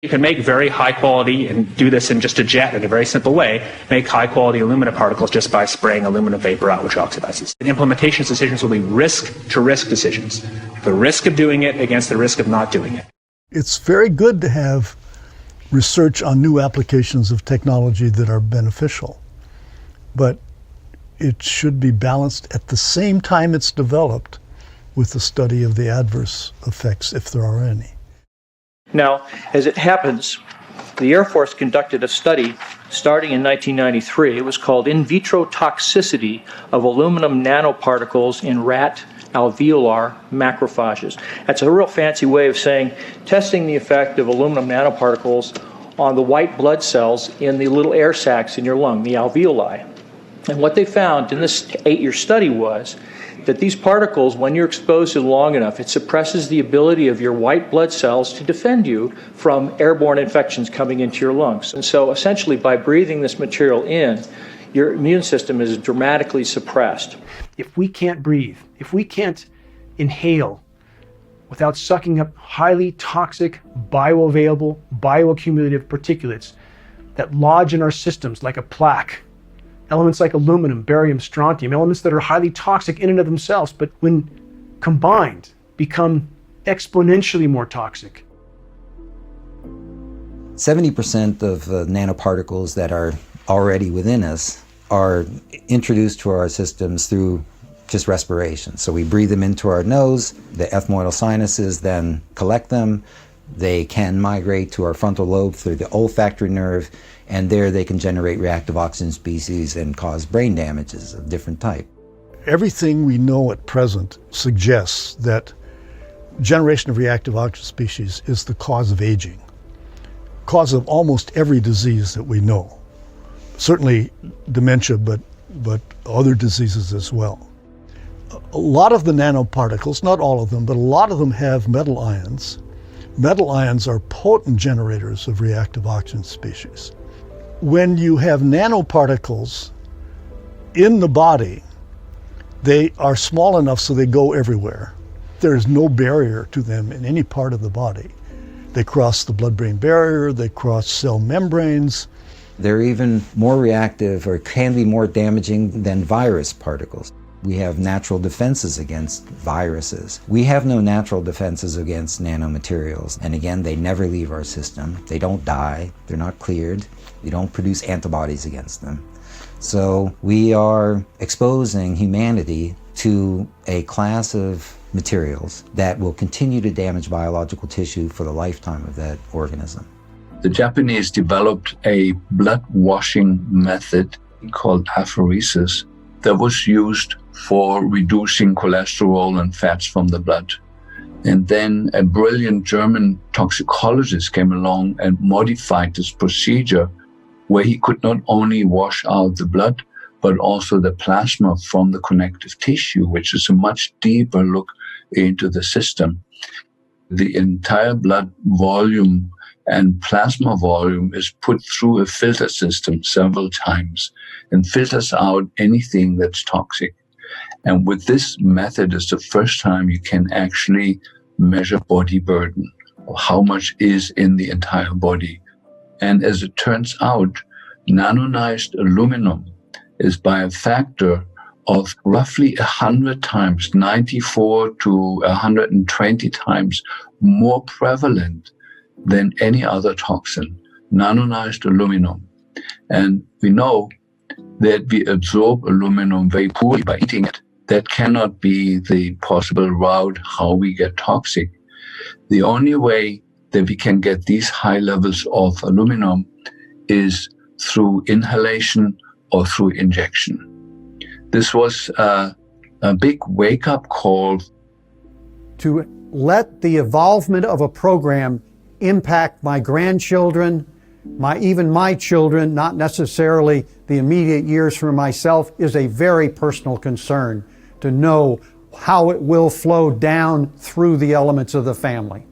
You can make very high quality, and do this in just a jet in a very simple way, make high quality aluminum particles just by spraying aluminum vapor out, which oxidizes. And implementation decisions will be risk to risk decisions. The risk of doing it against the risk of not doing it. It's very good to have research on new applications of technology that are beneficial, but it should be balanced at the same time it's developed with the study of the adverse effects, if there are any. Now, as it happens, the Air Force conducted a study starting in 1993. It was called In Vitro Toxicity of Aluminum Nanoparticles in Rat Alveolar Macrophages. That's a real fancy way of saying testing the effect of aluminum nanoparticles on the white blood cells in the little air sacs in your lung, the alveoli. And what they found in this 8-year study was that these particles, when you're exposed to them long enough, it suppresses the ability of your white blood cells to defend you from airborne infections coming into your lungs. And so essentially by breathing this material in, your immune system is dramatically suppressed. If we can't breathe, if we can't inhale without sucking up highly toxic, bioavailable, bioaccumulative particulates that lodge in our systems like a plaque, elements like aluminum, barium, strontium, elements that are highly toxic in and of themselves, but when combined become exponentially more toxic. 70% of nanoparticles that are already within us are introduced to our systems through just respiration. So we breathe them into our nose, the ethmoidal sinuses then collect them, they can migrate to our frontal lobe through the olfactory nerve, and there they can generate reactive oxygen species and cause brain damages of different type. Everything we know at present suggests that generation of reactive oxygen species is the cause of aging, cause of almost every disease that we know. Certainly dementia, but other diseases as well. A lot of the nanoparticles, not all of them, but a lot of them have metal ions. Metal ions are potent generators of reactive oxygen species. When you have nanoparticles in the body, they are small enough so they go everywhere. There is no barrier to them in any part of the body. They cross the blood-brain barrier, they cross cell membranes. They're even more reactive or can be more damaging than virus particles. We have natural defenses against viruses. We have no natural defenses against nanomaterials. And again, they never leave our system. They don't die. They're not cleared. We don't produce antibodies against them. So we are exposing humanity to a class of materials that will continue to damage biological tissue for the lifetime of that organism. The Japanese developed a blood washing method called apheresis that was used for reducing cholesterol and fats from the blood. And then a brilliant German toxicologist came along and modified this procedure where he could not only wash out the blood, but also the plasma from the connective tissue, which is a much deeper look into the system. The entire blood volume and plasma volume is put through a filter system several times and filters out anything that's toxic. And with this method, it's the first time you can actually measure body burden, or how much is in the entire body. And as it turns out, nanonized aluminum is by a factor of roughly 100 times, 94 to 120 times more prevalent than any other toxin, nanonized aluminum. And we know that we absorb aluminum very poorly by eating it. That cannot be the possible route how we get toxic. The only way that we can get these high levels of aluminum is through inhalation or through injection. This was a big wake-up call. To let the evolvement of a program impact my grandchildren, even my children, not necessarily the immediate years for myself, is a very personal concern to know how it will flow down through the elements of the family.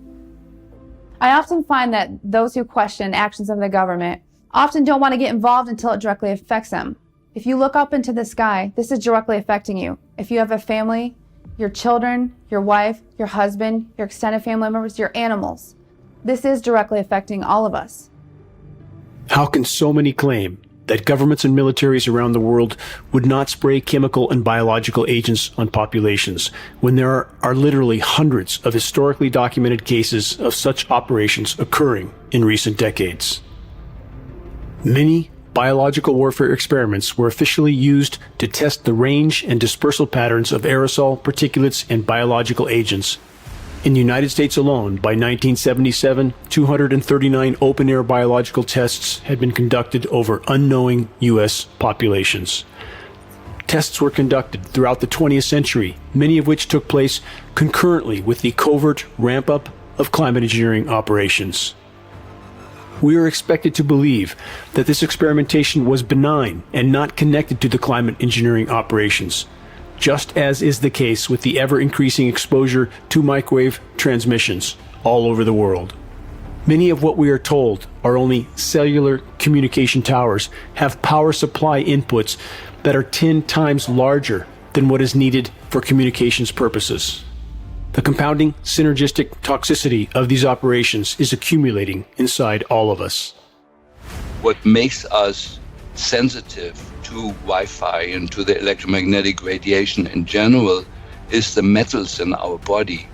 I often find that those who question actions of the government often don't want to get involved until it directly affects them. If you look up into the sky, this is directly affecting you. If you have a family, your children, your wife, your husband, your extended family members, your animals, this is directly affecting all of us. How can so many claim that governments and militaries around the world would not spray chemical and biological agents on populations when there are literally hundreds of historically documented cases of such operations occurring in recent decades? Many biological warfare experiments were officially used to test the range and dispersal patterns of aerosol, particulates, and biological agents. In the United States alone, by 1977, 239 open-air biological tests had been conducted over unknowing U.S. populations. Tests were conducted throughout the 20th century, many of which took place concurrently with the covert ramp-up of climate engineering operations. We are expected to believe that this experimentation was benign and not connected to the climate engineering operations, just as is the case with the ever-increasing exposure to microwave transmissions all over the world. Many of what we are told are only cellular communication towers have power supply inputs that are 10 times larger than what is needed for communications purposes. The compounding synergistic toxicity of these operations is accumulating inside all of us. What makes us sensitive to Wi-Fi and to the electromagnetic radiation in general is the metals in our body.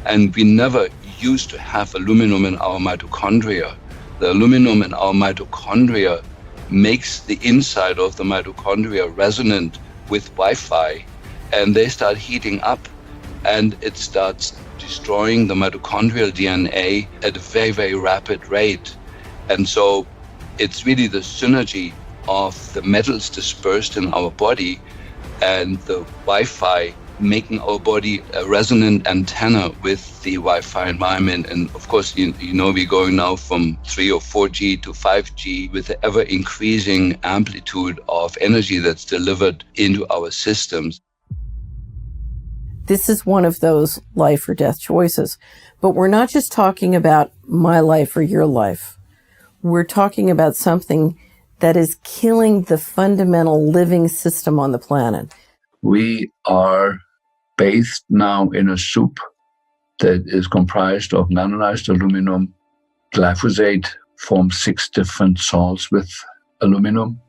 And we never used to have aluminum in our mitochondria. The aluminum in our mitochondria makes the inside of the mitochondria resonant with Wi-Fi, and they start heating up, and it starts destroying the mitochondrial DNA at a very, very rapid rate. And so it's really the synergy of the metals dispersed in our body and the Wi-Fi making our body a resonant antenna with the Wi-Fi environment. And of course, you know, we're going now from 3 or 4G to 5G with the ever increasing amplitude of energy that's delivered into our systems. This is one of those life or death choices. But we're not just talking about my life or your life. We're talking about something that is killing the fundamental living system on the planet. We are bathed now in a soup that is comprised of nanonized aluminum. Glyphosate forms 6 different salts with aluminum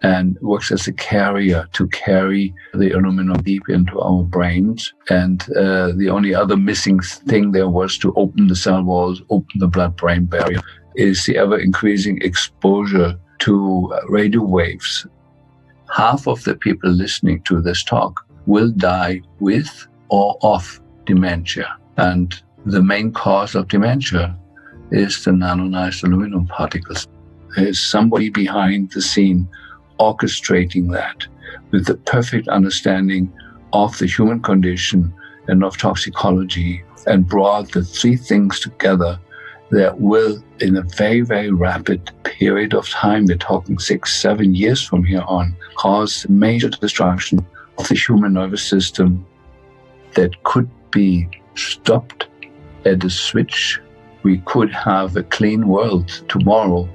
and works as a carrier to carry the aluminum deep into our brains. And the only other missing thing there was to open the cell walls, open the blood-brain barrier, is the ever-increasing exposure to radio waves. Half of the people listening to this talk will die with or of dementia. And the main cause of dementia is the nanonized aluminum particles. There's somebody behind the scene orchestrating that with the perfect understanding of the human condition and of toxicology, and brought the 3 things together that will, in a very, very rapid period of time, we're talking 6-7 years from here on, cause major destruction of the human nervous system that could be stopped at a switch we could have a clean world tomorrow.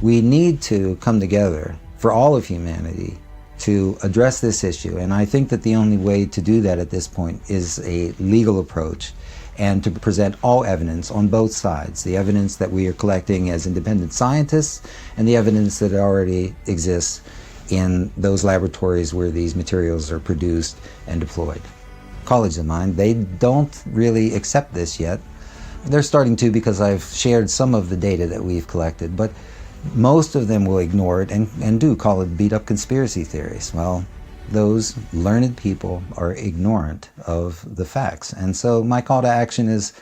We need to come together for all of humanity to address this issue. And I think that the only way to do that at this point is a legal approach and to present all evidence on both sides, the evidence that we are collecting as independent scientists and the evidence that already exists in those laboratories where these materials are produced and deployed. Colleagues of mine, they don't really accept this yet. They're starting to because I've shared some of the data that we've collected, but most of them will ignore it and do call it beat-up conspiracy theories. Well, those learned people are ignorant of the facts. And so my call to action is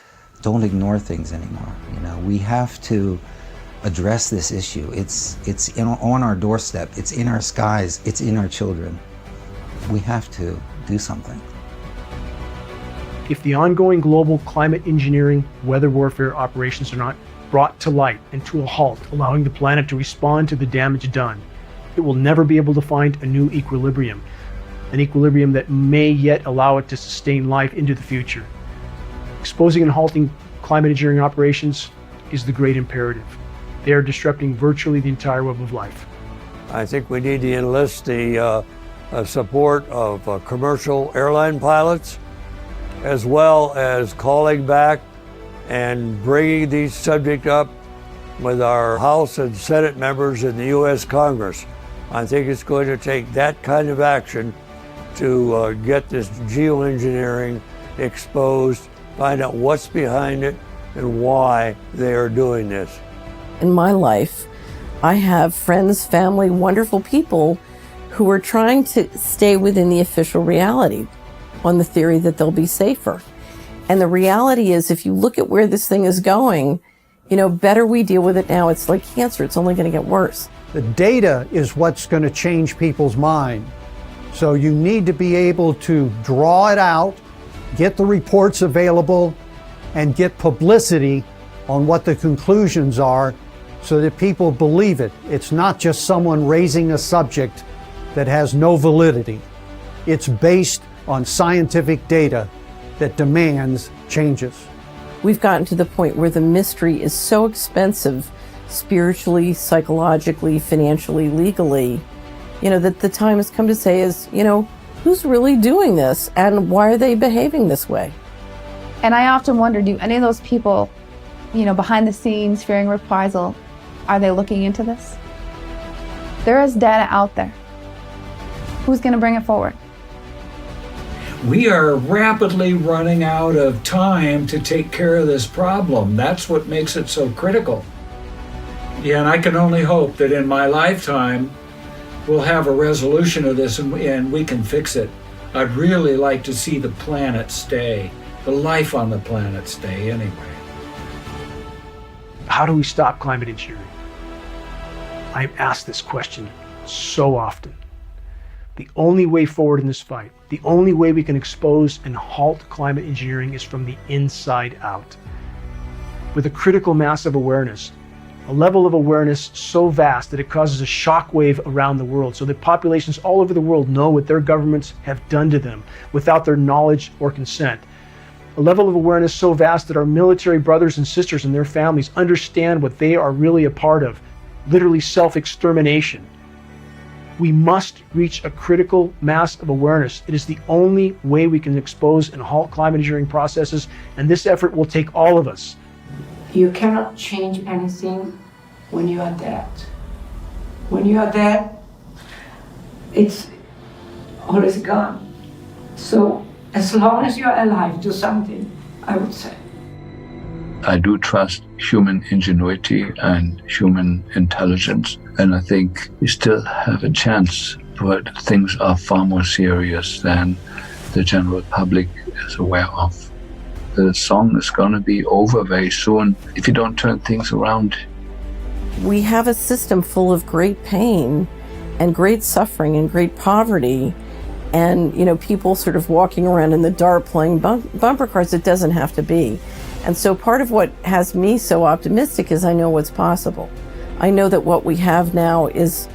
don't ignore things anymore. You know, we have to address this issue. It's on our doorstep. It's in our skies. It's in our children. We have to do something. If the ongoing global climate engineering, weather warfare operations are not brought to light and to a halt, allowing the planet to respond to the damage done, it will never be able to find a new equilibrium, an equilibrium that may yet allow it to sustain life into the future. Exposing and halting climate engineering operations is the great imperative. They are disrupting virtually the entire web of life. I think we need to enlist the support of commercial airline pilots, as well as calling back and bringing these subject up with our House and Senate members in the U.S. Congress. I think it's going to take that kind of action to get this geoengineering exposed, find out what's behind it and why they are doing this. In my life, I have friends, family, wonderful people who are trying to stay within the official reality on the theory that they'll be safer. And the reality is, if you look at where this thing is going, you know, better we deal with it now. It's like cancer. It's only going to get worse. The data is what's going to change people's mind. So you need to be able to draw it out, get the reports available, and get publicity on what the conclusions are so that people believe it. It's not just someone raising a subject that has no validity. It's based on scientific data that demands changes. We've gotten to the point where the mystery is so expensive, spiritually, psychologically, financially, legally, you know, that the time has come to say is, you know, who's really doing this and why are they behaving this way? And I often wonder, do any of those people, you know, behind the scenes, fearing reprisal, are they looking into this? There is data out there. Who's going to bring it forward? We are rapidly running out of time to take care of this problem. That's what makes it so critical. Yeah, and I can only hope that in my lifetime, we'll have a resolution of this and we can fix it. I'd really like to see the planet stay, the life on the planet stay anyway. How do we stop climate engineering? I'm asked this question so often. The only way forward in this fight, the only way we can expose and halt climate engineering is from the inside out. With a critical mass of awareness, a level of awareness so vast that it causes a shockwave around the world, so that populations all over the world know what their governments have done to them without their knowledge or consent. A level of awareness so vast that our military brothers and sisters and their families understand what they are really a part of, literally self-extermination. We must reach a critical mass of awareness. It is the only way we can expose and halt climate engineering processes, and this effort will take all of us. You cannot change anything when you are dead. When you are dead, it's all is gone. So as long as you are alive, do something, I would say. I do trust human ingenuity and human intelligence, and I think we still have a chance, but things are far more serious than the general public is aware of. The song is going to be over very soon if you don't turn things around. We have a system full of great pain and great suffering and great poverty, and, you know, people sort of walking around in the dark playing bumper cars. It doesn't have to be. And so part of what has me so optimistic is I know what's possible. I know that what we have now is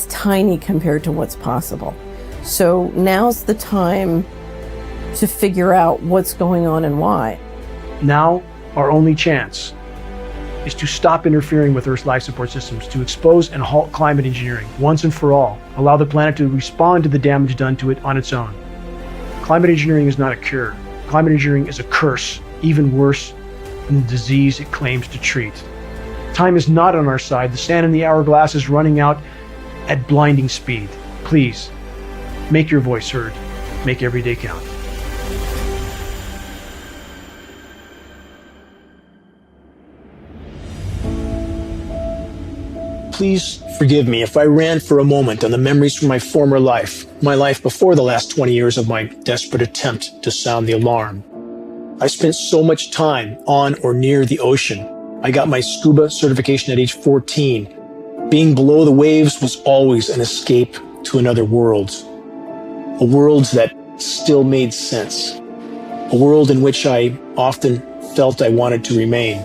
tiny compared to what's possible. So now's the time to figure out what's going on and why. Now, our only chance is to stop interfering with Earth's life support systems, to expose and halt climate engineering once and for all. Allow the planet to respond to the damage done to it on its own. Climate engineering is not a cure. Climate engineering is a curse, even worse than the disease it claims to treat. Time is not on our side. The sand in the hourglass is running out at blinding speed. Please, make your voice heard. Make every day count. Please forgive me if I ran for a moment on the memories from my former life, my life before the last 20 years of my desperate attempt to sound the alarm. I spent so much time on or near the ocean. I got my scuba certification at age 14. Being below the waves was always an escape to another world. A world that still made sense. A world in which I often felt I wanted to remain.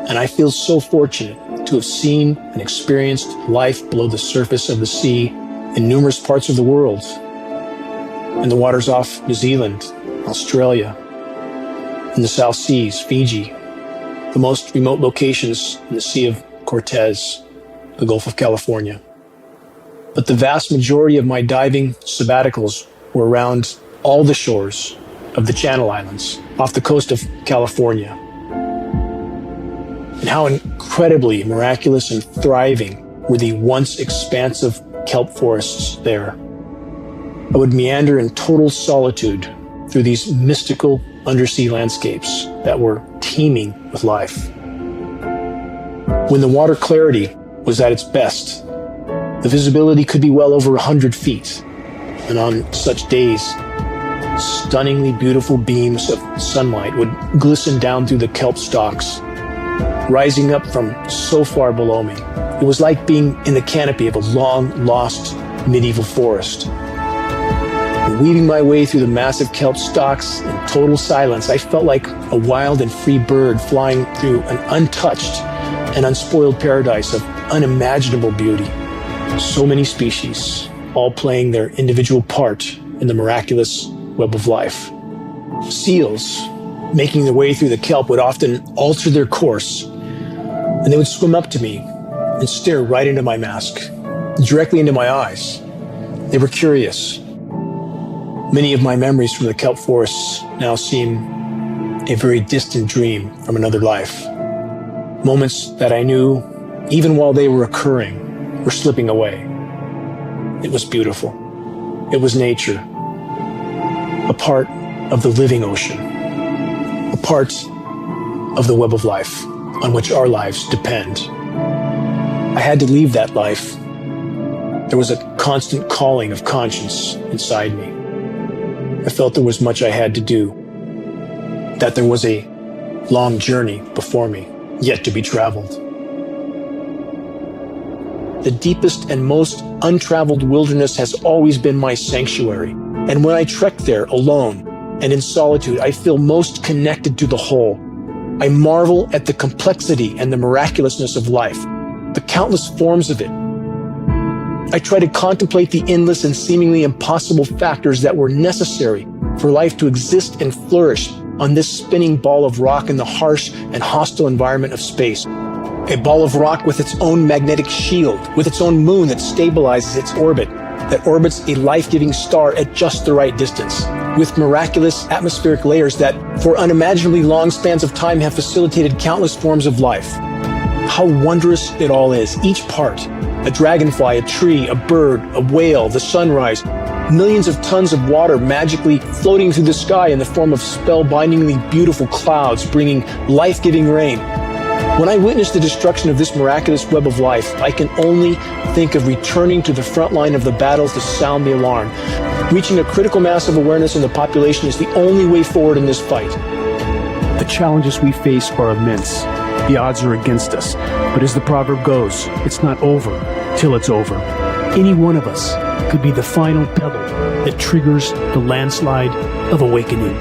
And I feel so fortunate to have seen and experienced life below the surface of the sea in numerous parts of the world. In the waters off New Zealand, Australia, in the South Seas, Fiji, the most remote locations in the Sea of Cortez, the Gulf of California. But the vast majority of my diving sabbaticals were around all the shores of the Channel Islands, off the coast of California. And how incredibly miraculous and thriving were the once expansive kelp forests there. I would meander in total solitude through these mystical undersea landscapes that were teeming with life. When the water clarity was at its best, the visibility could be well over 100 feet. And on such days, stunningly beautiful beams of sunlight would glisten down through the kelp stalks, rising up from so far below me. It was like being in the canopy of a long-lost medieval forest. And weaving my way through the massive kelp stalks in total silence, I felt like a wild and free bird flying through an untouched and unspoiled paradise of unimaginable beauty. So many species, all playing their individual part in the miraculous web of life. Seals, making their way through the kelp, would often alter their course, and they would swim up to me and stare right into my mask, directly into my eyes. They were curious. Many of my memories from the kelp forests now seem a very distant dream from another life. Moments that I knew, even while they were occurring, were slipping away. It was beautiful. It was nature. A part of the living ocean. A part of the web of life on which our lives depend. I had to leave that life. There was a constant calling of conscience inside me. I felt there was much I had to do, that there was a long journey before me, yet to be traveled. The deepest and most untraveled wilderness has always been my sanctuary, and when I trek there alone and in solitude, I feel most connected to the whole. I marvel at the complexity and the miraculousness of life, the countless forms of it. I try to contemplate the endless and seemingly impossible factors that were necessary for life to exist and flourish on this spinning ball of rock in the harsh and hostile environment of space. A ball of rock with its own magnetic shield, with its own moon that stabilizes its orbit, that orbits a life-giving star at just the right distance, with miraculous atmospheric layers that, for unimaginably long spans of time, have facilitated countless forms of life. How wondrous it all is, each part. A dragonfly, a tree, a bird, a whale, the sunrise, millions of tons of water magically floating through the sky in the form of spellbindingly beautiful clouds, bringing life-giving rain. When I witness the destruction of this miraculous web of life, I can only think of returning to the front line of the battle to sound the alarm. Reaching a critical mass of awareness in the population is the only way forward in this fight. The challenges we face are immense. The odds are against us. But as the proverb goes, it's not over till it's over. Any one of us could be the final pebble that triggers the landslide of awakening.